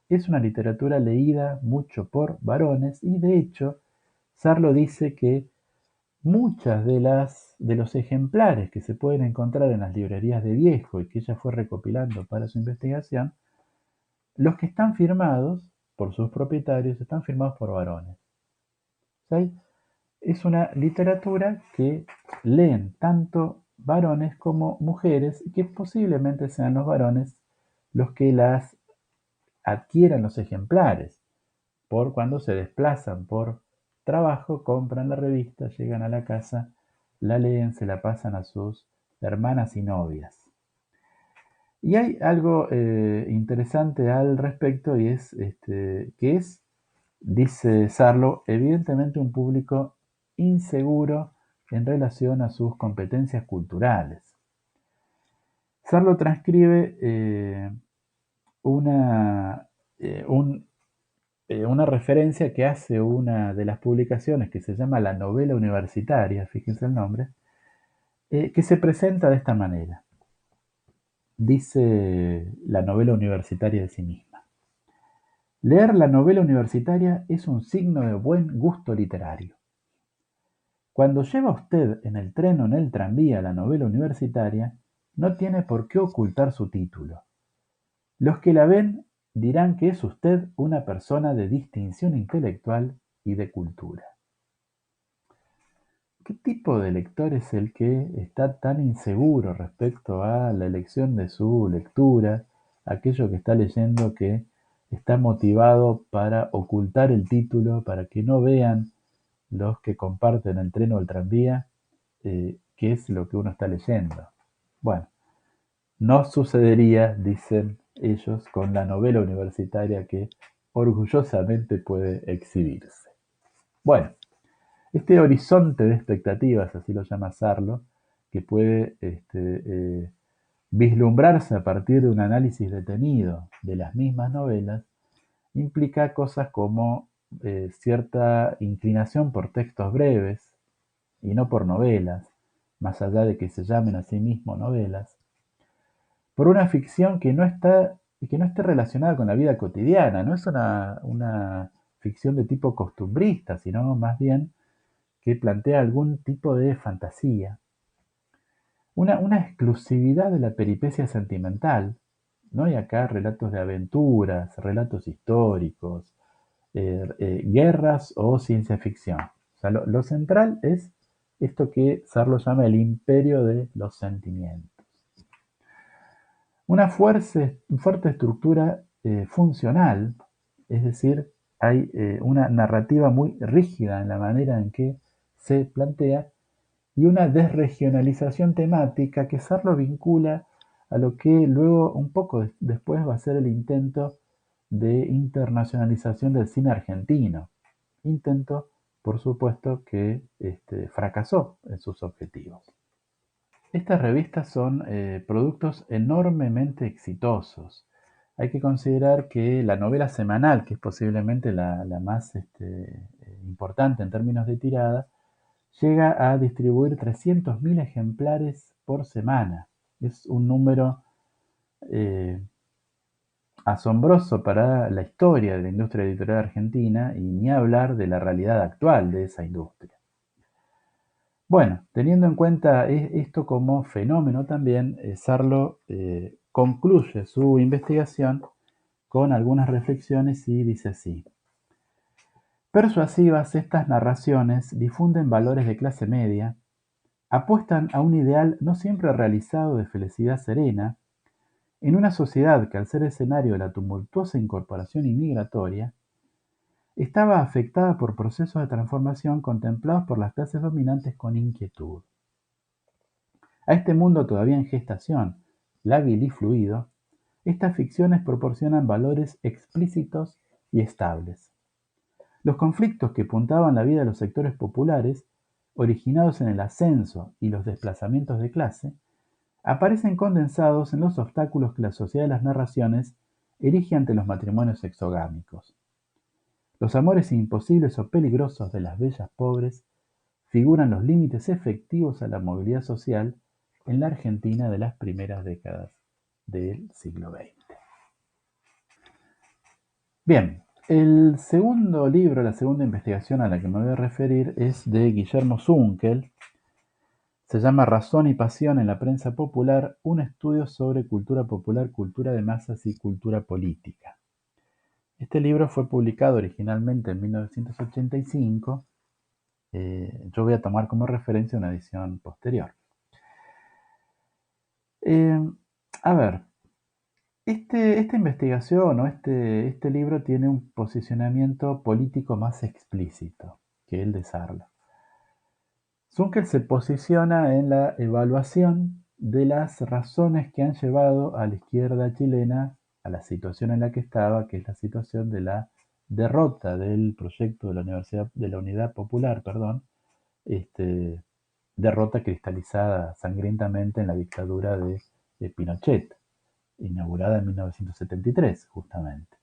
Es una literatura leída mucho por varones y, de hecho, Sarlo dice que muchas de los ejemplares que se pueden encontrar en las librerías de viejo y que ella fue recopilando para su investigación, los que están firmados por sus propietarios están firmados por varones. ¿Sí? Es una literatura que leen tanto varones como mujeres y que posiblemente sean los varones los que las adquieran los ejemplares. Por cuando se desplazan por trabajo, compran la revista, llegan a la casa, la leen, se la pasan a sus hermanas y novias. Y hay algo interesante al respecto y es que es, dice Sarlo, evidentemente un público inseguro en relación a sus competencias culturales. Sarlo transcribe una, un, una referencia que hace una de las publicaciones que se llama La novela universitaria, fíjense el nombre, que se presenta de esta manera. Dice la novela universitaria de sí misma. Leer la novela universitaria es un signo de buen gusto literario. Cuando lleva usted en el tren o en el tranvía la novela universitaria, no tiene por qué ocultar su título. Los que la ven dirán que es usted una persona de distinción intelectual y de cultura. ¿Qué tipo de lector es el que está tan inseguro respecto a la elección de su lectura, aquello que está leyendo que está motivado para ocultar el título, para que no vean los que comparten el tren o el tranvía qué es lo que uno está leyendo? Bueno, no sucedería, dicen ellos, con la novela universitaria que orgullosamente puede exhibirse. Bueno, este horizonte de expectativas, así lo llama Sarlo, que puede vislumbrarse a partir de un análisis detenido de las mismas novelas, implica cosas como cierta inclinación por textos breves y no por novelas, más allá de que se llamen a sí mismos novelas, por una ficción que no está y que no esté relacionada con la vida cotidiana. No es una ficción de tipo costumbrista, sino más bien que plantea algún tipo de fantasía. Una exclusividad de la peripecia sentimental. No hay acá relatos de aventuras, relatos históricos, guerras o ciencia ficción. O sea, lo central es esto que Sarlo llama el imperio de los sentimientos. Una fuerte estructura funcional, es decir, hay una narrativa muy rígida en la manera en que se plantea y una desregionalización temática que Sarlo vincula a lo que luego, un poco después, va a ser el intento de internacionalización del cine argentino. Intento, por supuesto, que fracasó en sus objetivos. Estas revistas son productos enormemente exitosos. Hay que considerar que la novela semanal, que es posiblemente la más importante en términos de tirada, llega a distribuir 300.000 ejemplares por semana. Es un número eh, asombroso para la historia de la industria editorial argentina y ni hablar de la realidad actual de esa industria. Bueno, teniendo en cuenta esto como fenómeno también, Sarlo concluye su investigación con algunas reflexiones y dice así: persuasivas, estas narraciones difunden valores de clase media, apuestan a un ideal no siempre realizado de felicidad serena, en una sociedad que, al ser escenario de la tumultuosa incorporación inmigratoria, estaba afectada por procesos de transformación contemplados por las clases dominantes con inquietud. A este mundo todavía en gestación, lábil y fluido, estas ficciones proporcionan valores explícitos y estables. Los conflictos que puntaban la vida de los sectores populares, originados en el ascenso y los desplazamientos de clase, aparecen condensados en los obstáculos que la sociedad de las narraciones erige ante los matrimonios exogámicos. Los amores imposibles o peligrosos de las bellas pobres figuran los límites efectivos a la movilidad social en la Argentina de las primeras décadas del siglo XX. Bien, el segundo libro, la segunda investigación a la que me voy a referir es de Guillermo Zunkel. Se llama Razón y Pasión en la Prensa Popular, un estudio sobre cultura popular, cultura de masas y cultura política. Este libro fue publicado originalmente en 1985. Yo voy a tomar como referencia una edición posterior. Eh, a ver, esta investigación o este libro tiene un posicionamiento político más explícito que el de Sarlo. Zunkel se posiciona en la evaluación de las razones que han llevado a la izquierda chilena a la situación en la que estaba, que es la situación de la derrota del proyecto de la Unidad Popular, derrota cristalizada sangrientamente en la dictadura de Pinochet, inaugurada en 1973, justamente.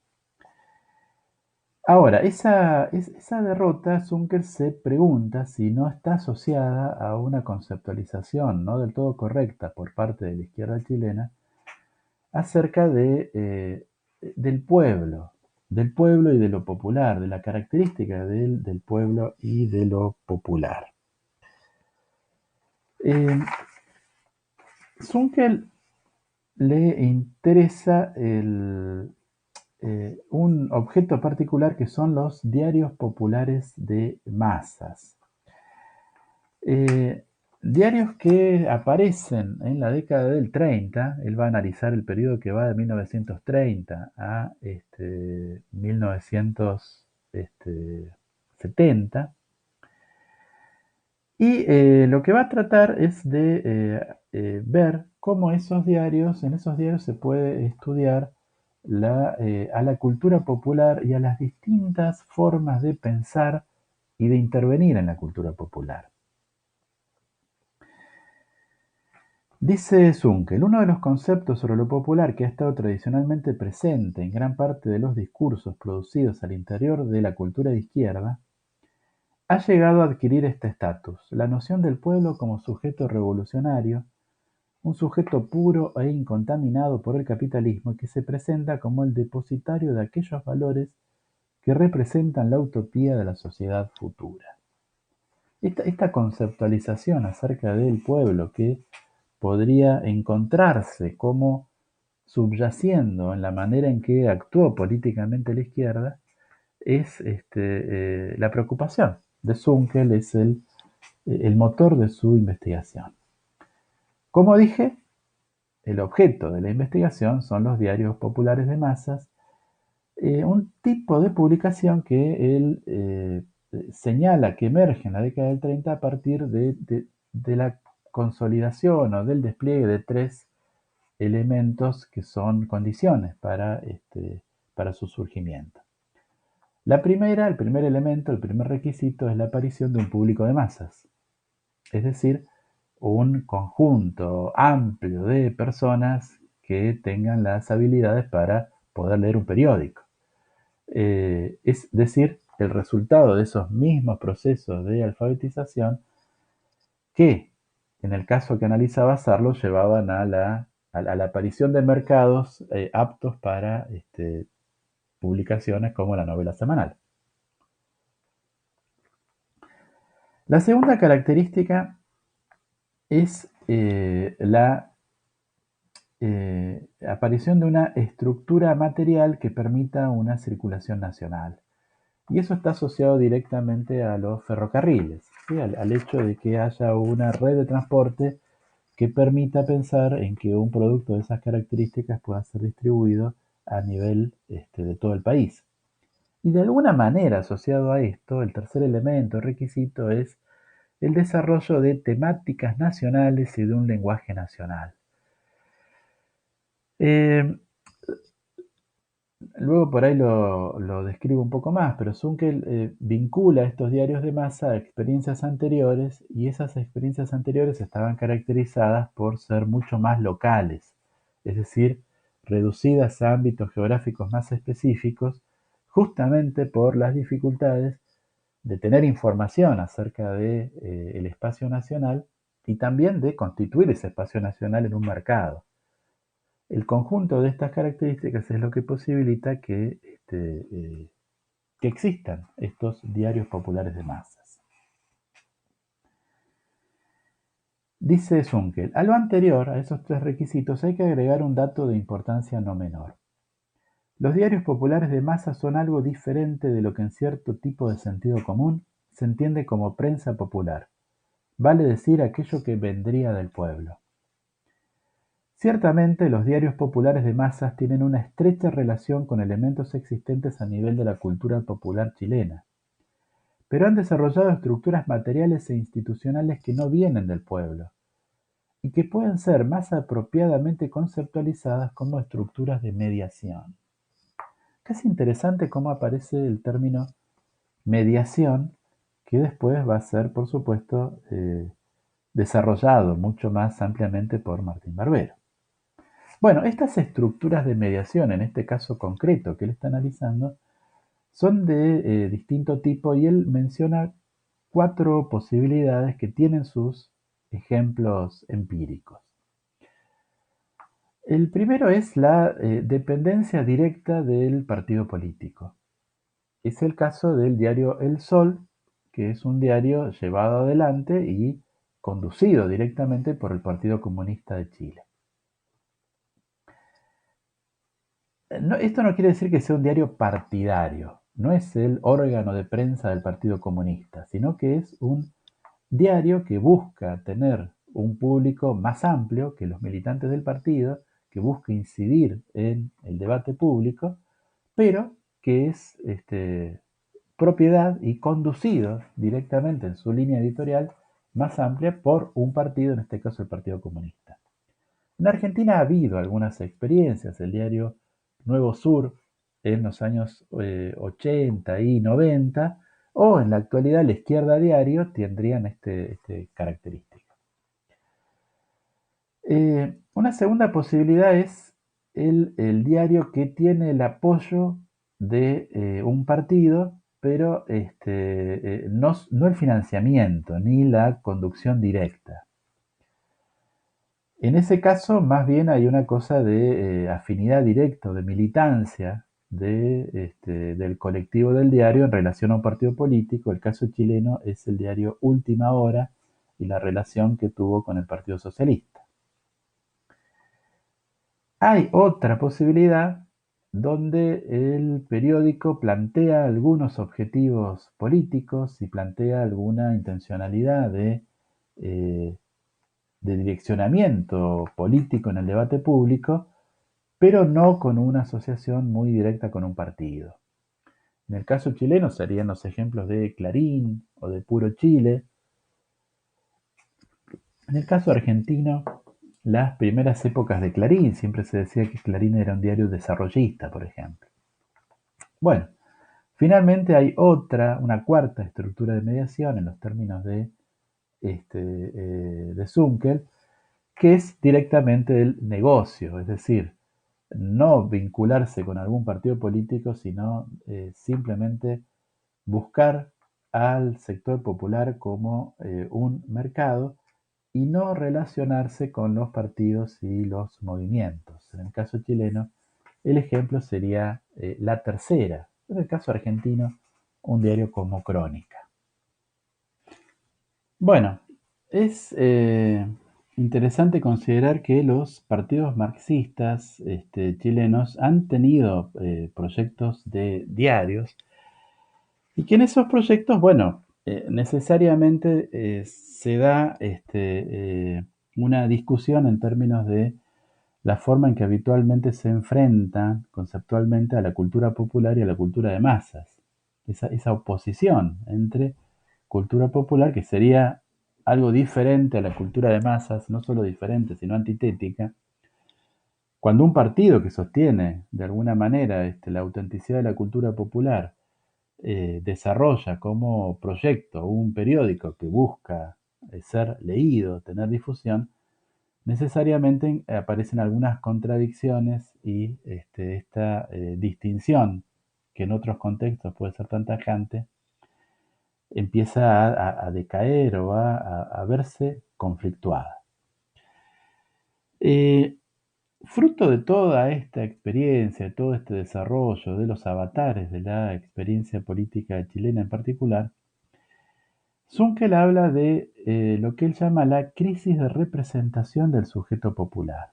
Ahora, esa derrota, Zunker se pregunta si no está asociada a una conceptualización no del todo correcta por parte de la izquierda chilena acerca del pueblo y de lo popular, de la característica del pueblo y de lo popular. Zunkel le interesa un objeto particular que son los diarios populares de masas. Diarios que aparecen en la década del 30, él va a analizar el periodo que va de 1930 a 1970, y lo que va a tratar es de ver cómo en esos diarios se puede estudiar a la cultura popular y a las distintas formas de pensar y de intervenir en la cultura popular. Dice Zunkel, uno de los conceptos sobre lo popular que ha estado tradicionalmente presente en gran parte de los discursos producidos al interior de la cultura de izquierda ha llegado a adquirir este estatus, la noción del pueblo como sujeto revolucionario, un sujeto puro e incontaminado por el capitalismo que se presenta como el depositario de aquellos valores que representan la utopía de la sociedad futura. Esta conceptualización acerca del pueblo que podría encontrarse como subyaciendo en la manera en que actuó políticamente la izquierda es la preocupación de Zunkel, es el motor de su investigación. Como dije, el objeto de la investigación son los diarios populares de masas, un tipo de publicación que él señala que emerge en la década del 30 a partir de la consolidación o del despliegue de tres elementos que son condiciones para su surgimiento. La primera, el primer elemento, el primer requisito es la aparición de un público de masas, es decir, un conjunto amplio de personas que tengan las habilidades para poder leer un periódico. Es decir, el resultado de esos mismos procesos de alfabetización que, en el caso que analizaba Sarlo, llevaban a la aparición de mercados aptos para publicaciones como la novela semanal. La segunda característica es la aparición de una estructura material que permita una circulación nacional. Y eso está asociado directamente a los ferrocarriles, ¿sí? al hecho de que haya una red de transporte que permita pensar en que un producto de esas características pueda ser distribuido a nivel de todo el país. Y de alguna manera asociado a esto, el tercer elemento, requisito, es el desarrollo de temáticas nacionales y de un lenguaje nacional. Eh, Luego por ahí lo describo un poco más, pero Zunkel vincula estos diarios de masa a experiencias anteriores y esas experiencias anteriores estaban caracterizadas por ser mucho más locales, es decir, reducidas a ámbitos geográficos más específicos, justamente por las dificultades de tener información acerca de, el espacio nacional y también de constituir ese espacio nacional en un mercado. El conjunto de estas características es lo que posibilita que existan estos diarios populares de masas. Dice Zunkel, a lo anterior, a esos tres requisitos, hay que agregar un dato de importancia no menor. Los diarios populares de masas son algo diferente de lo que en cierto tipo de sentido común se entiende como prensa popular, vale decir aquello que vendría del pueblo. Ciertamente, los diarios populares de masas tienen una estrecha relación con elementos existentes a nivel de la cultura popular chilena, pero han desarrollado estructuras materiales e institucionales que no vienen del pueblo y que pueden ser más apropiadamente conceptualizadas como estructuras de mediación. Casi interesante cómo aparece el término mediación, que después va a ser, por supuesto, desarrollado mucho más ampliamente por Martín Barbero. Bueno, estas estructuras de mediación, en este caso concreto que él está analizando, son de distinto tipo y él menciona cuatro posibilidades que tienen sus ejemplos empíricos. El primero es la dependencia directa del partido político. Es el caso del diario El Sol, que es un diario llevado adelante y conducido directamente por el Partido Comunista de Chile. No, esto no quiere decir que sea un diario partidario, no es el órgano de prensa del Partido Comunista, sino que es un diario que busca tener un público más amplio que los militantes del partido, que busca incidir en el debate público, pero que es propiedad y conducido directamente en su línea editorial más amplia por un partido, en este caso el Partido Comunista. En Argentina ha habido algunas experiencias, el diario Nuevo Sur en los años 80 y 90, o en la actualidad la Izquierda Diario tendrían este característica. Una segunda posibilidad es el diario que tiene el apoyo de un partido, pero no el financiamiento ni la conducción directa. En ese caso, más bien hay una cosa de afinidad directa, de militancia del colectivo del diario en relación a un partido político. El caso chileno es el diario Última Hora y la relación que tuvo con el Partido Socialista. Hay otra posibilidad donde el periódico plantea algunos objetivos políticos y plantea alguna intencionalidad eh, de direccionamiento político en el debate público, pero no con una asociación muy directa con un partido. En el caso chileno serían los ejemplos de Clarín o de Puro Chile. En el caso argentino, las primeras épocas de Clarín, siempre se decía que Clarín era un diario desarrollista, por ejemplo. Bueno, finalmente hay una cuarta estructura de mediación en los términos de Zunkel, que es directamente el negocio, es decir, no vincularse con algún partido político, sino simplemente buscar al sector popular como un mercado y no relacionarse con los partidos y los movimientos. En el caso chileno, el ejemplo sería La Tercera. En el caso argentino, un diario como Crónica. Bueno, es interesante considerar que los partidos marxistas chilenos han tenido proyectos de diarios y que en esos proyectos, bueno, necesariamente se da una discusión en términos de la forma en que habitualmente se enfrentan conceptualmente a la cultura popular y a la cultura de masas. Esa oposición entre cultura popular, que sería algo diferente a la cultura de masas, no solo diferente, sino antitética, cuando un partido que sostiene de alguna manera la autenticidad de la cultura popular desarrolla como proyecto un periódico que busca ser leído, tener difusión, necesariamente aparecen algunas contradicciones y esta distinción, que en otros contextos puede ser tan tajante, empieza a decaer o a verse conflictuada. Fruto de toda esta experiencia, de todo este desarrollo, de los avatares de la experiencia política chilena en particular, Zunkel habla de lo que él llama la crisis de representación del sujeto popular.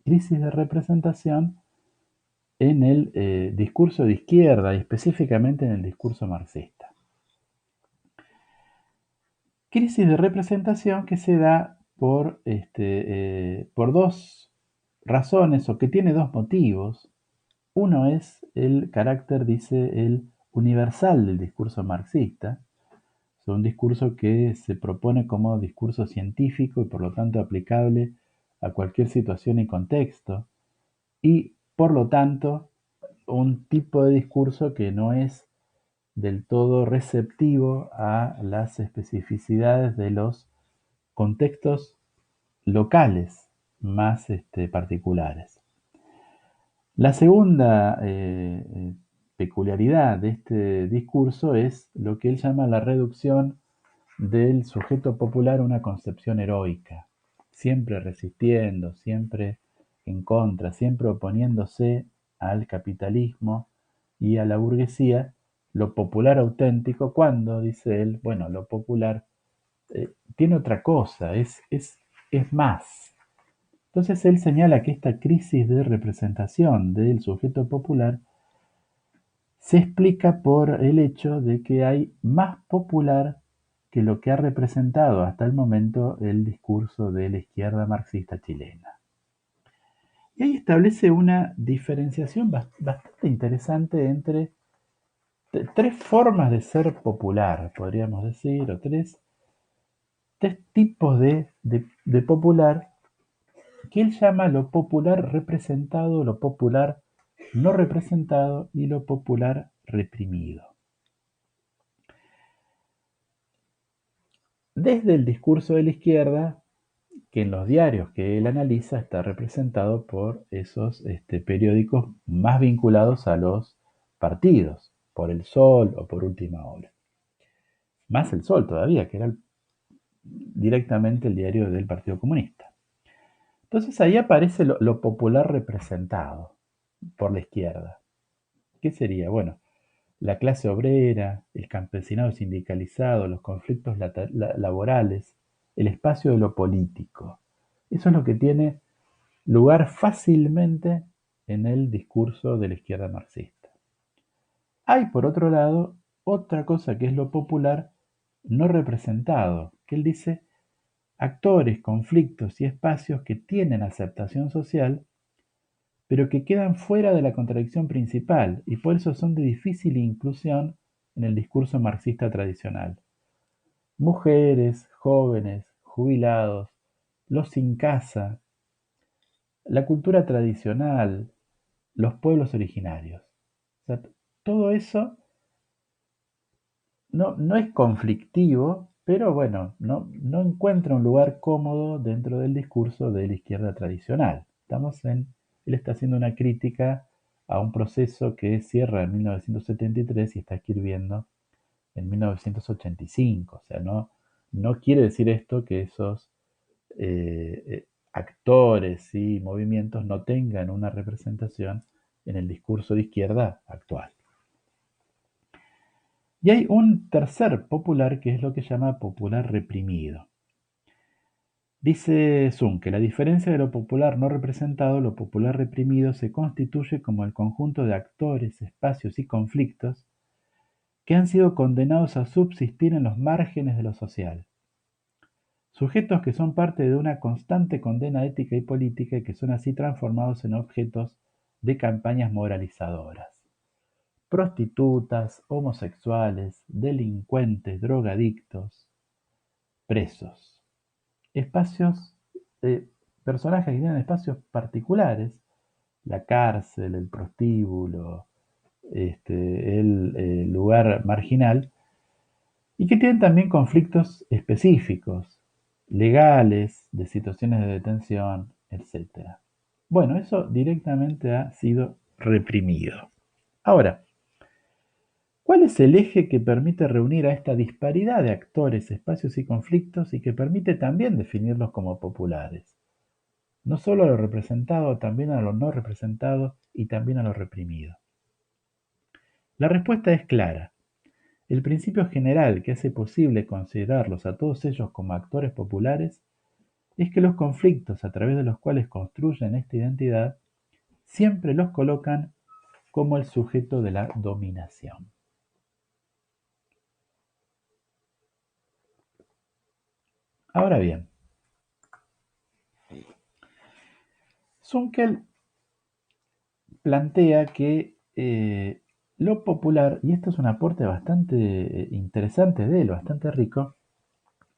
Crisis de representación en el discurso de izquierda y específicamente en el discurso marxista. Crisis de representación que se da por dos razones o que tiene dos motivos. Uno es el carácter, dice él, universal del discurso marxista. Es un discurso que se propone como discurso científico y por lo tanto aplicable a cualquier situación y contexto. Y por lo tanto, un tipo de discurso que no es del todo receptivo a las especificidades de los contextos locales más particulares. La segunda peculiaridad de este discurso es lo que él llama la reducción del sujeto popular a una concepción heroica, siempre resistiendo, siempre en contra, siempre oponiéndose al capitalismo y a la burguesía, lo popular auténtico, cuando, dice él, bueno, lo popular tiene otra cosa, es más. Entonces él señala que esta crisis de representación del sujeto popular se explica por el hecho de que hay más popular que lo que ha representado hasta el momento el discurso de la izquierda marxista chilena. Y ahí establece una diferenciación bastante interesante entre tres formas de ser popular, podríamos decir, o tres tipos de popular que él llama lo popular representado, lo popular no representado y lo popular reprimido. Desde el discurso de la izquierda, que en los diarios que él analiza está representado por esos periódicos más vinculados a los partidos, por El Sol o por Última Hora. Más El Sol todavía, que era directamente el diario del Partido Comunista. Entonces ahí aparece lo popular representado por la izquierda. ¿Qué sería? Bueno, la clase obrera, el campesinado sindicalizado, los conflictos laborales, el espacio de lo político. Eso es lo que tiene lugar fácilmente en el discurso de la izquierda marxista. Hay, por otro lado, otra cosa que es lo popular no representado, que él dice actores, conflictos y espacios que tienen aceptación social, pero que quedan fuera de la contradicción principal y por eso son de difícil inclusión en el discurso marxista tradicional. Mujeres, jóvenes, jubilados, los sin casa, la cultura tradicional, los pueblos originarios. O sea, todo eso no es conflictivo, pero bueno, no encuentra un lugar cómodo dentro del discurso de la izquierda tradicional. Él está haciendo una crítica a un proceso que cierra en 1973 y está escribiendo en 1985. O sea, no quiere decir esto que esos actores y movimientos no tengan una representación en el discurso de izquierda actual. Y hay un tercer popular que es lo que llama popular reprimido. Dice Sun que la diferencia de lo popular no representado, lo popular reprimido se constituye como el conjunto de actores, espacios y conflictos que han sido condenados a subsistir en los márgenes de lo social. Sujetos que son parte de una constante condena ética y política y que son así transformados en objetos de campañas moralizadoras. Prostitutas, homosexuales, delincuentes, drogadictos, presos. Espacios, personajes que tienen espacios particulares, la cárcel, el prostíbulo, el lugar marginal, y que tienen también conflictos específicos, legales, de situaciones de detención, etc. Bueno, eso directamente ha sido reprimido. Ahora, ¿cuál es el eje que permite reunir a esta disparidad de actores, espacios y conflictos y que permite también definirlos como populares? No solo a lo representado, también a lo no representado y también a lo reprimido. La respuesta es clara. El principio general que hace posible considerarlos a todos ellos como actores populares es que los conflictos a través de los cuales construyen esta identidad siempre los colocan como el sujeto de la dominación. Ahora bien, Sunkel plantea que lo popular, y esto es un aporte bastante interesante de él, bastante rico,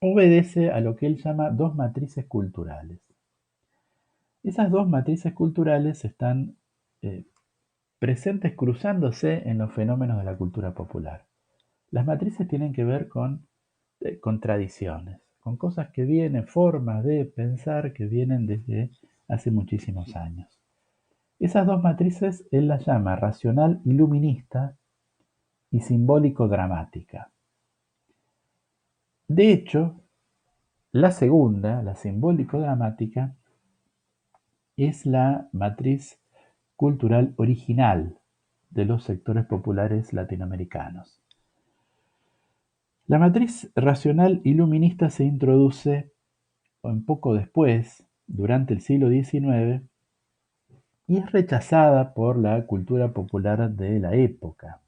obedece a lo que él llama dos matrices culturales. Esas dos matrices culturales están eh, presentes cruzándose en los fenómenos de la cultura popular. Las matrices tienen que ver con tradiciones, con cosas que vienen, formas de pensar que vienen desde hace muchísimos años. Esas dos matrices él las llama racional iluminista y simbólico dramática. De hecho, la segunda, la simbólico dramática, es la matriz cultural original de los sectores populares latinoamericanos. La matriz racional iluminista se introduce un poco después, durante el siglo XIX, y es rechazada por la cultura popular de la época.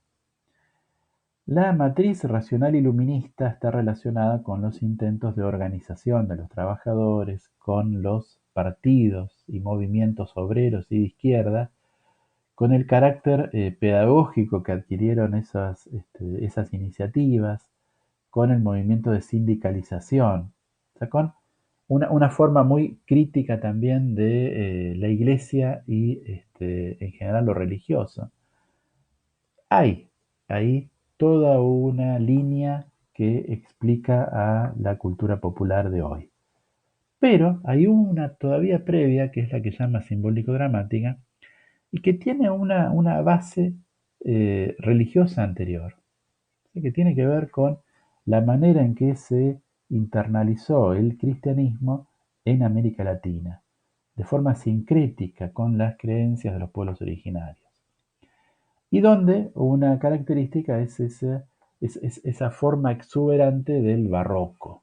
La matriz racional iluminista está relacionada con los intentos de organización de los trabajadores, con los partidos y movimientos obreros y de izquierda, con el carácter pedagógico que adquirieron esas iniciativas, con el movimiento de sindicalización, o sea, con una forma muy crítica también de la iglesia y en general lo religioso. Hay ahí toda una línea que explica a la cultura popular de hoy. Pero hay una todavía previa, que es la que llama simbólico-dramática, y que tiene una base religiosa anterior, ¿sí? Que tiene que ver con la manera en que se internalizó el cristianismo en América Latina, de forma sincrética con las creencias de los pueblos originarios. Y donde una característica es esa forma exuberante del barroco,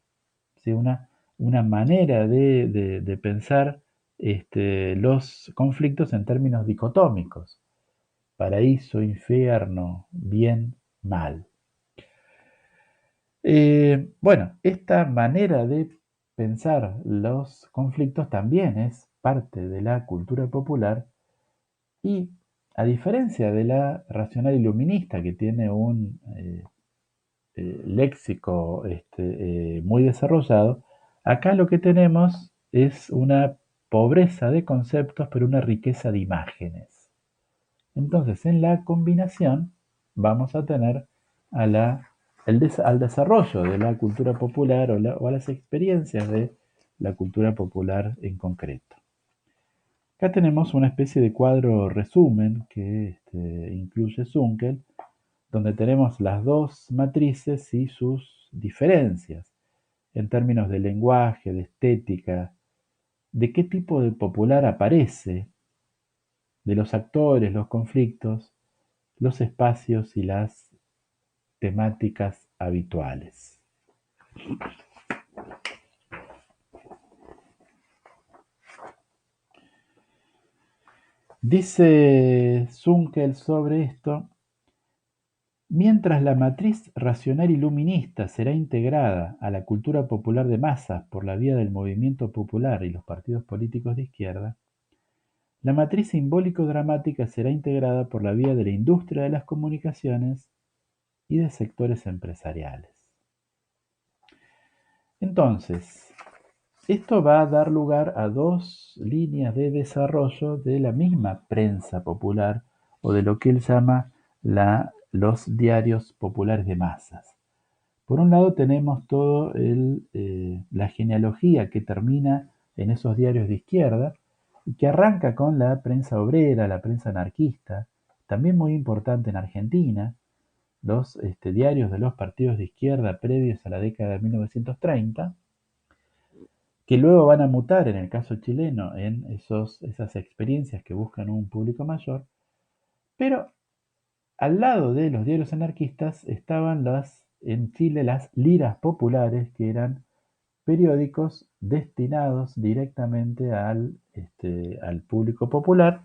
¿sí? Una manera de pensar los conflictos en términos dicotómicos: paraíso, infierno, bien, mal. Bueno, esta manera de pensar los conflictos también es parte de la cultura popular y, a diferencia de la racional iluminista, que tiene un léxico muy desarrollado, acá lo que tenemos es una pobreza de conceptos, pero una riqueza de imágenes. Entonces, en la combinación vamos a tener al desarrollo de la cultura popular o a las experiencias de la cultura popular en concreto. Acá tenemos una especie de cuadro resumen que incluye Zunkel, donde tenemos las dos matrices y sus diferencias en términos de lenguaje, de estética, de qué tipo de popular aparece, de los actores, los conflictos, los espacios y las temáticas habituales. Dice Zunkel sobre esto: mientras la matriz racional iluminista será integrada a la cultura popular de masas por la vía del movimiento popular y los partidos políticos de izquierda, la matriz simbólico-dramática será integrada por la vía de la industria de las comunicaciones y de sectores empresariales. Entonces, esto va a dar lugar a dos líneas de desarrollo de la misma prensa popular, o de lo que él llama los diarios populares de masas. Por un lado tenemos toda la genealogía que termina en esos diarios de izquierda y que arranca con la prensa obrera, la prensa anarquista, también muy importante en Argentina, los diarios de los partidos de izquierda previos a la década de 1930, que luego van a mutar, en el caso chileno, en esas experiencias que buscan un público mayor, pero al lado de los diarios anarquistas estaban en Chile las liras populares, que eran periódicos destinados directamente al público popular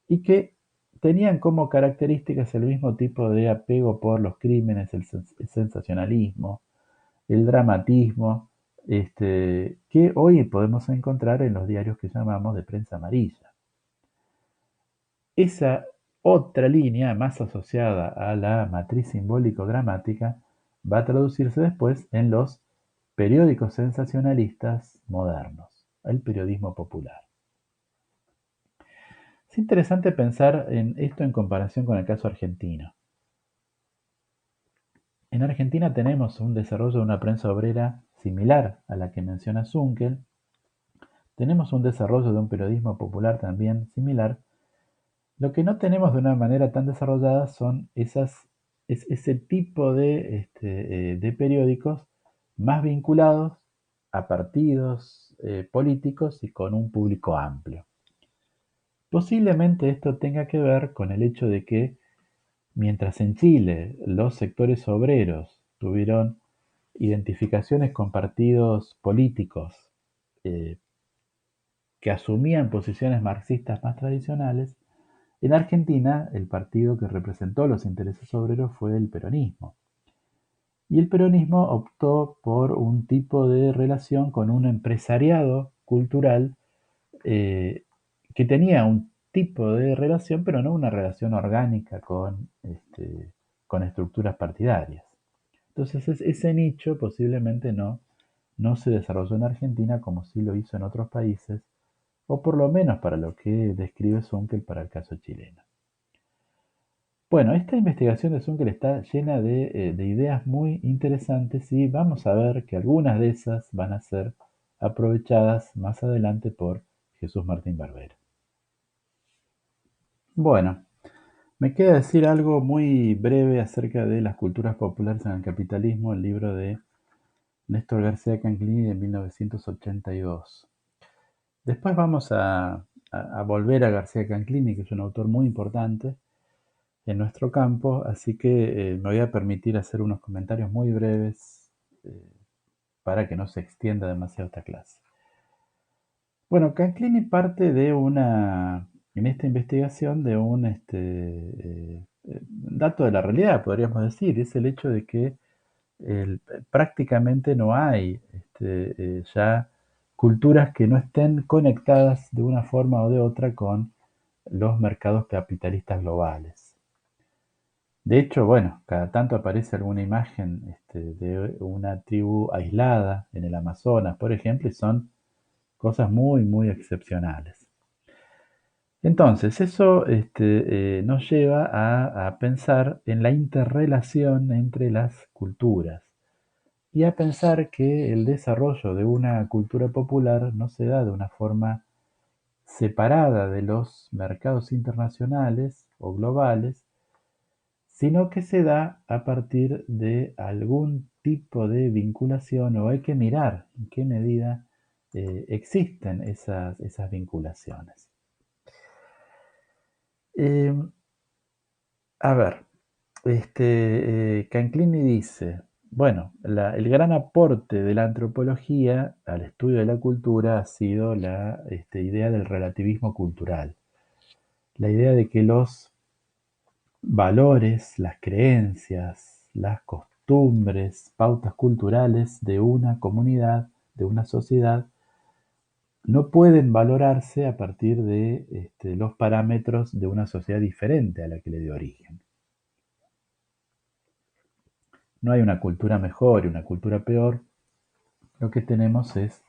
y que tenían como características el mismo tipo de apego por los crímenes, el sensacionalismo, el dramatismo, que hoy podemos encontrar en los diarios que llamamos de prensa amarilla. Esa otra línea, más asociada a la matriz simbólico-dramática, va a traducirse después en los periódicos sensacionalistas modernos, el periodismo popular. Es interesante pensar en esto en comparación con el caso argentino. En Argentina tenemos un desarrollo de una prensa obrera similar a la que menciona Zunkel. Tenemos un desarrollo de un periodismo popular también similar. Lo que no tenemos de una manera tan desarrollada son ese tipo de periódicos más vinculados a partidos políticos y con un público amplio. Posiblemente esto tenga que ver con el hecho de que, mientras en Chile los sectores obreros tuvieron identificaciones con partidos políticos eh, que asumían posiciones marxistas más tradicionales, en Argentina el partido que representó los intereses obreros fue el peronismo. Y el peronismo optó por un tipo de relación con un empresariado cultural que tenía un tipo de relación, pero no una relación orgánica con estructuras partidarias. Entonces ese nicho posiblemente no se desarrolló en Argentina como sí lo hizo en otros países, o por lo menos para lo que describe Zunkel para el caso chileno. Bueno, esta investigación de Zunkel está llena de ideas muy interesantes y vamos a ver que algunas de esas van a ser aprovechadas más adelante por Jesús Martín Barbero. Bueno, me queda decir algo muy breve acerca de las culturas populares en el capitalismo, el libro de Néstor García Canclini de 1982. Después vamos a volver a García Canclini, que es un autor muy importante en nuestro campo, así que me voy a permitir hacer unos comentarios muy breves eh, para que no se extienda demasiado esta clase. Bueno, Canclini parte en esta investigación de un dato de la realidad, podríamos decir, es el hecho de que prácticamente no hay ya culturas que no estén conectadas de una forma o de otra con los mercados capitalistas globales. De hecho, bueno, cada tanto aparece alguna imagen de una tribu aislada en el Amazonas, por ejemplo, y son cosas muy, muy excepcionales. Entonces, eso nos lleva a pensar en la interrelación entre las culturas y a pensar que el desarrollo de una cultura popular no se da de una forma separada de los mercados internacionales o globales, sino que se da a partir de algún tipo de vinculación o hay que mirar en qué medida existen esas vinculaciones. Eh, a ver, Canclini dice, bueno, el gran aporte de la antropología al estudio de la cultura ha sido la idea del relativismo cultural, la idea de que los valores, las creencias, las costumbres, pautas culturales de una comunidad, de una sociedad, no pueden valorarse a partir de los parámetros de una sociedad diferente a la que le dio origen. No hay una cultura mejor y una cultura peor, lo que tenemos es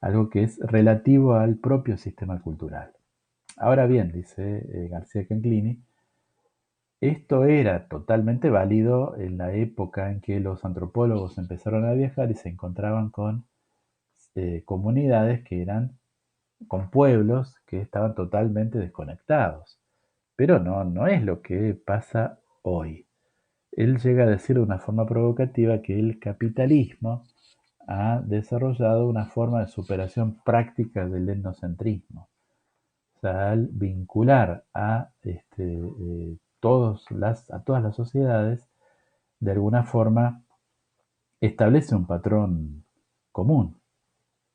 algo que es relativo al propio sistema cultural. Ahora bien, dice García Canclini, esto era totalmente válido en la época en que los antropólogos empezaron a viajar y se encontraban con comunidades que eran, con pueblos que estaban totalmente desconectados. Pero no es lo que pasa hoy. Él llega a decir de una forma provocativa que el capitalismo ha desarrollado una forma de superación práctica del etnocentrismo. O sea, al vincular a todas las sociedades, de alguna forma establece un patrón común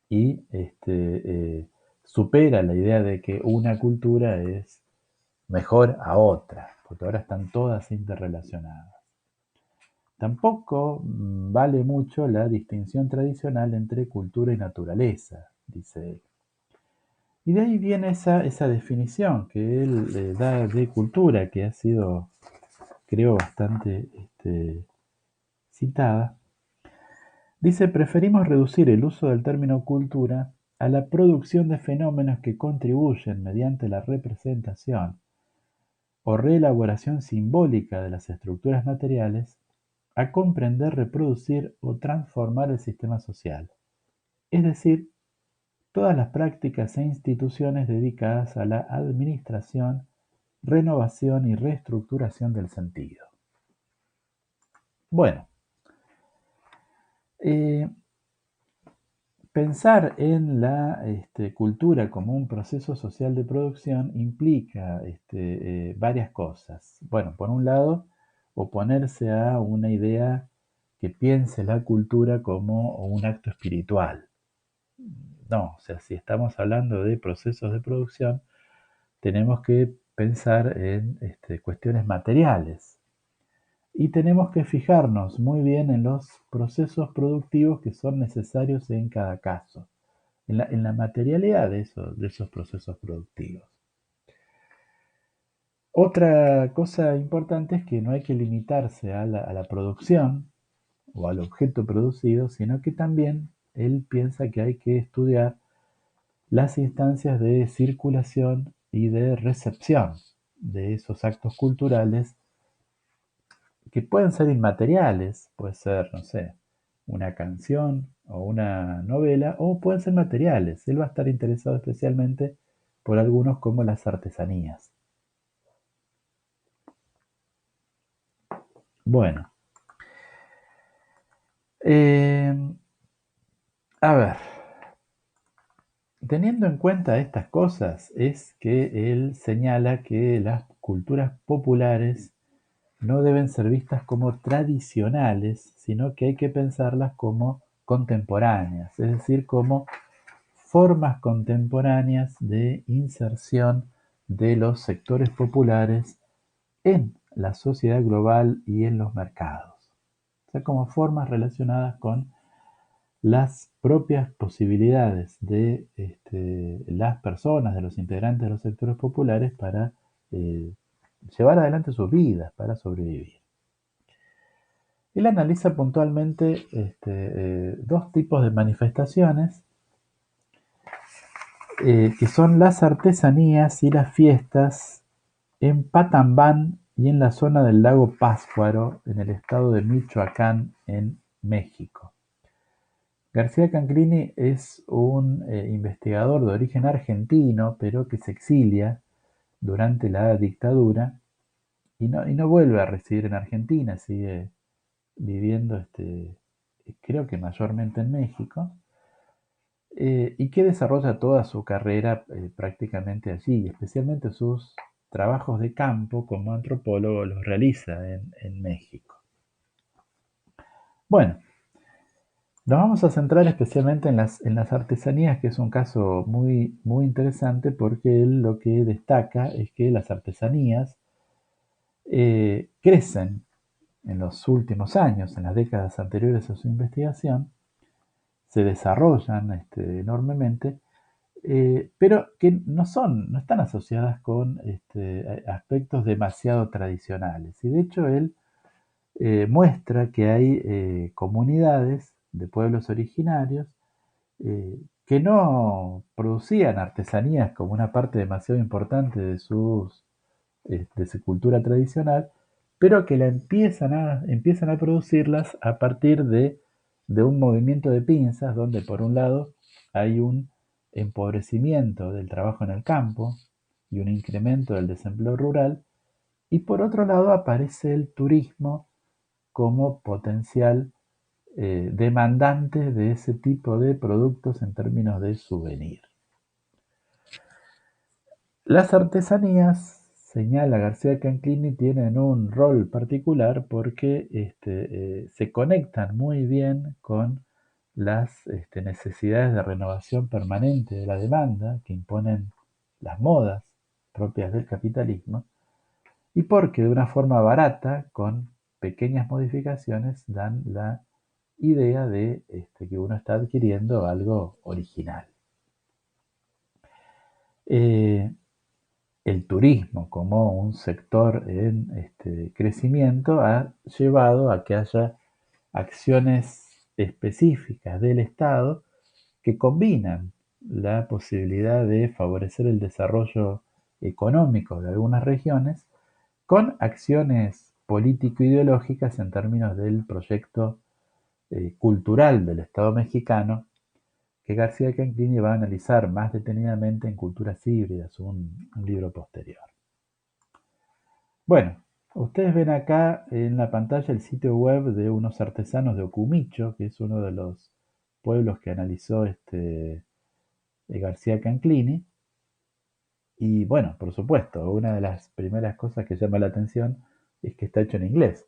y supera la idea de que una cultura es mejor a otra, porque ahora están todas interrelacionadas. Tampoco vale mucho la distinción tradicional entre cultura y naturaleza, dice él. Y de ahí viene esa definición que él da de cultura, que ha sido, creo, bastante citada. Dice, preferimos reducir el uso del término cultura a la producción de fenómenos que contribuyen mediante la representación o reelaboración simbólica de las estructuras materiales a comprender, reproducir o transformar el sistema social, es decir, todas las prácticas e instituciones dedicadas a la administración, renovación y reestructuración del sentido. Bueno, eh, pensar en la cultura como un proceso social de producción implica varias cosas. Bueno, por un lado, oponerse a una idea que piense la cultura como un acto espiritual. No, o sea, si estamos hablando de procesos de producción, tenemos que pensar en cuestiones materiales y tenemos que fijarnos muy bien en los procesos productivos que son necesarios en cada caso, en la materialidad de esos procesos productivos. Otra cosa importante es que no hay que limitarse a la producción o al objeto producido, sino que también él piensa que hay que estudiar las instancias de circulación y de recepción de esos actos culturales que pueden ser inmateriales, puede ser, no sé, una canción o una novela, o pueden ser materiales. Él va a estar interesado especialmente por algunos como las artesanías. Bueno, eh, a ver, teniendo en cuenta estas cosas es que él señala que las culturas populares no deben ser vistas como tradicionales, sino que hay que pensarlas como contemporáneas, es decir, como formas contemporáneas de inserción de los sectores populares en la sociedad global y en los mercados. O sea, como formas relacionadas con las propias posibilidades de las personas, de los integrantes de los sectores populares para eh, llevar adelante sus vidas, para sobrevivir. Él analiza puntualmente dos tipos de manifestaciones, que son las artesanías y las fiestas en Patambán y en la zona del lago Pátzcuaro, en el estado de Michoacán, en México. García Canclini es un investigador de origen argentino, pero que se exilia durante la dictadura y no vuelve a residir en Argentina, sigue viviendo, creo que mayormente en México, y que desarrolla toda su carrera prácticamente allí, especialmente sus trabajos de campo como antropólogo los realiza en México. Bueno, nos vamos a centrar especialmente en las artesanías, que es un caso muy, muy interesante porque él lo que destaca es que las artesanías crecen en los últimos años, en las décadas anteriores a su investigación, se desarrollan enormemente, pero que no están asociadas con aspectos demasiado tradicionales. Y de hecho él muestra que hay comunidades de pueblos originarios que no producían artesanías como una parte demasiado importante de su cultura tradicional, pero que empiezan a producirlas a partir de un movimiento de pinzas, donde por un lado hay un empobrecimiento del trabajo en el campo y un incremento del desempleo rural, y por otro lado aparece el turismo como potencial demandante de ese tipo de productos en términos de souvenir. Las artesanías, señala García Canclini, tienen un rol particular porque se conectan muy bien con las necesidades de renovación permanente de la demanda que imponen las modas propias del capitalismo, y porque de una forma barata, con pequeñas modificaciones, dan la idea de que uno está adquiriendo algo original. Eh, el turismo como un sector en crecimiento ha llevado a que haya acciones específicas del Estado que combinan la posibilidad de favorecer el desarrollo económico de algunas regiones con acciones político-ideológicas en términos del proyecto cultural del Estado mexicano, que García Canclini va a analizar más detenidamente en Culturas Híbridas, un libro posterior. Bueno, ustedes ven acá en la pantalla el sitio web de unos artesanos de Ocumicho, que es uno de los pueblos que analizó García Canclini. Y bueno, por supuesto, una de las primeras cosas que llama la atención es que está hecho en inglés.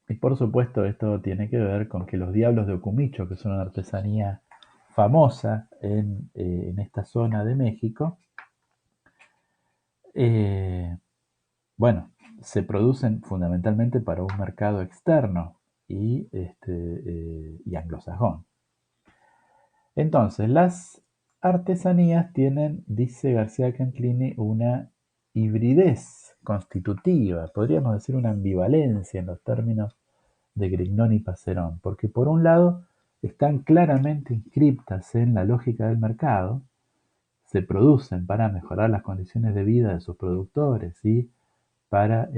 Y por supuesto esto tiene que ver con que los diablos de Ocumicho, que son una artesanía famosa en esta zona de México, eh, bueno, se producen fundamentalmente para un mercado externo y anglosajón. Entonces, las artesanías tienen, dice García Canclini, una hibridez constitutiva, podríamos decir una ambivalencia en los términos de Grignón y Passerón, porque por un lado están claramente inscriptas en la lógica del mercado, se producen para mejorar las condiciones de vida de sus productores y para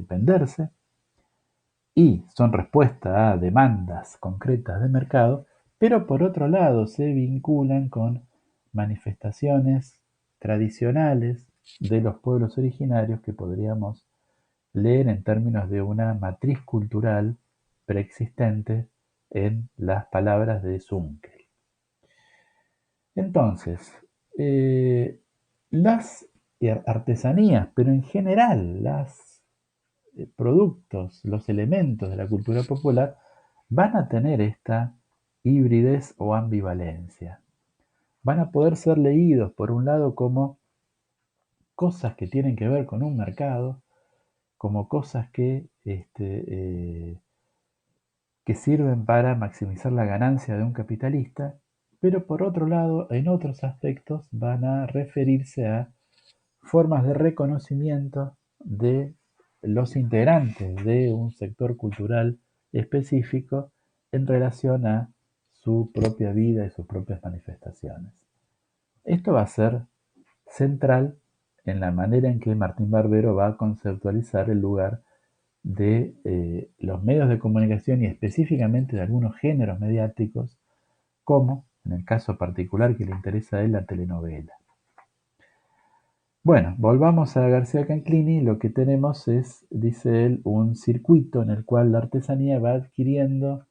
venderse, y son respuesta a demandas concretas de mercado, pero por otro lado se vinculan con manifestaciones tradicionales de los pueblos originarios que podríamos leer en términos de una matriz cultural preexistente en las palabras de Zunkel. Entonces, las artesanías, pero en general los productos, los elementos de la cultura popular van a tener esta hibridez o ambivalencia. Van a poder ser leídos, por un lado, como cosas que tienen que ver con un mercado, como cosas que sirven para maximizar la ganancia de un capitalista, pero por otro lado, en otros aspectos van a referirse a formas de reconocimiento de los integrantes de un sector cultural específico en relación a su propia vida y sus propias manifestaciones. Esto va a ser central en la manera en que Martín Barbero va a conceptualizar el lugar de los medios de comunicación y específicamente de algunos géneros mediáticos, como, en el caso particular que le interesa a él, la telenovela. Bueno, volvamos a García Canclini. Lo que tenemos es, dice él, un circuito en el cual la artesanía va adquiriendo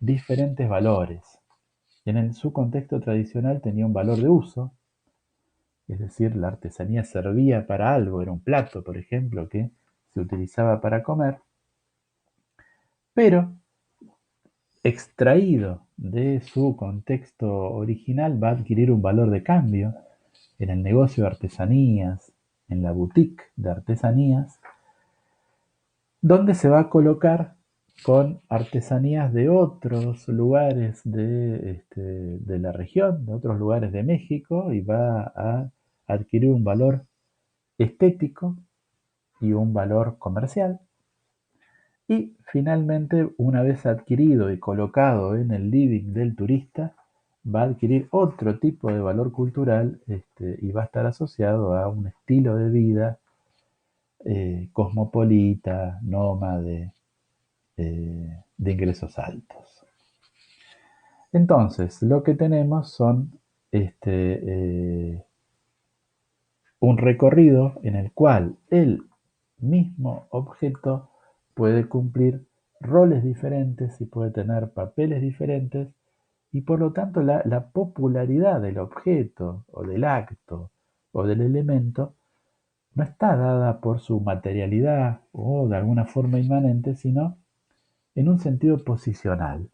diferentes valores. En su contexto tradicional tenía un valor de uso, es decir, la artesanía servía para algo, era un plato, por ejemplo, que se utilizaba para comer, pero extraído de su contexto original va a adquirir un valor de cambio en el negocio de artesanías, en la boutique de artesanías, donde se va a colocar con artesanías de otros lugares de la región, de otros lugares de México, y va a adquirir un valor estético y un valor comercial. Y finalmente, una vez adquirido y colocado en el living del turista, va a adquirir otro tipo de valor cultural y va a estar asociado a un estilo de vida cosmopolita, nómade, de ingresos altos. Entonces, lo que tenemos son un recorrido en el cual el mismo objeto puede cumplir roles diferentes y puede tener papeles diferentes y por lo tanto la popularidad del objeto o del acto o del elemento no está dada por su materialidad o de alguna forma inmanente, sino en un sentido posicional.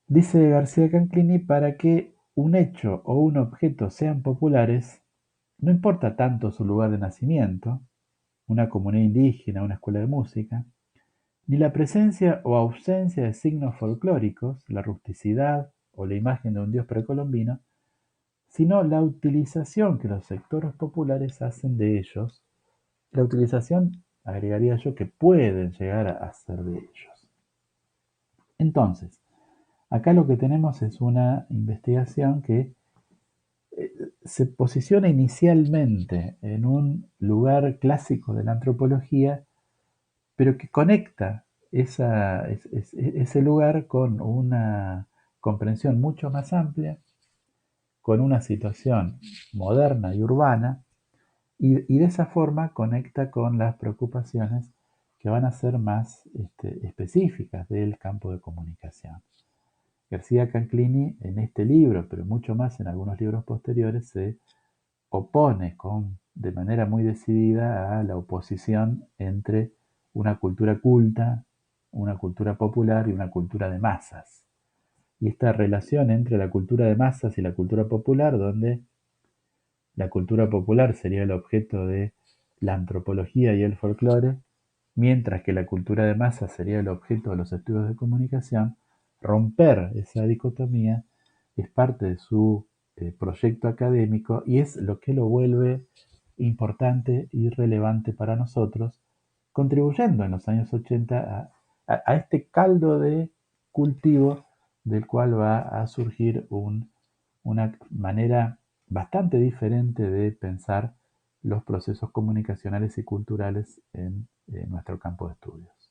Dice García Canclini, para que un hecho o un objeto sean populares, no importa tanto su lugar de nacimiento, una comunidad indígena, una escuela de música, ni la presencia o ausencia de signos folclóricos, la rusticidad o la imagen de un dios precolombino, sino la utilización que los sectores populares hacen de ellos, la utilización, agregaría yo, que pueden llegar a hacer de ellos. Entonces, acá lo que tenemos es una investigación que se posiciona inicialmente en un lugar clásico de la antropología, pero que conecta ese lugar con una comprensión mucho más amplia, con una situación moderna y urbana, y de esa forma conecta con las preocupaciones que van a ser más específicas del campo de comunicación. García Canclini en este libro, pero mucho más en algunos libros posteriores, se opone de manera muy decidida a la oposición entre una cultura culta, una cultura popular y una cultura de masas. Y esta relación entre la cultura de masas y la cultura popular, donde la cultura popular sería el objeto de la antropología y el folclore, mientras que la cultura de masas sería el objeto de los estudios de comunicación, romper esa dicotomía es parte de su proyecto académico y es lo que lo vuelve importante y relevante para nosotros, contribuyendo en los años 80 a este caldo de cultivo del cual va a surgir una manera bastante diferente de pensar los procesos comunicacionales y culturales en nuestro campo de estudios.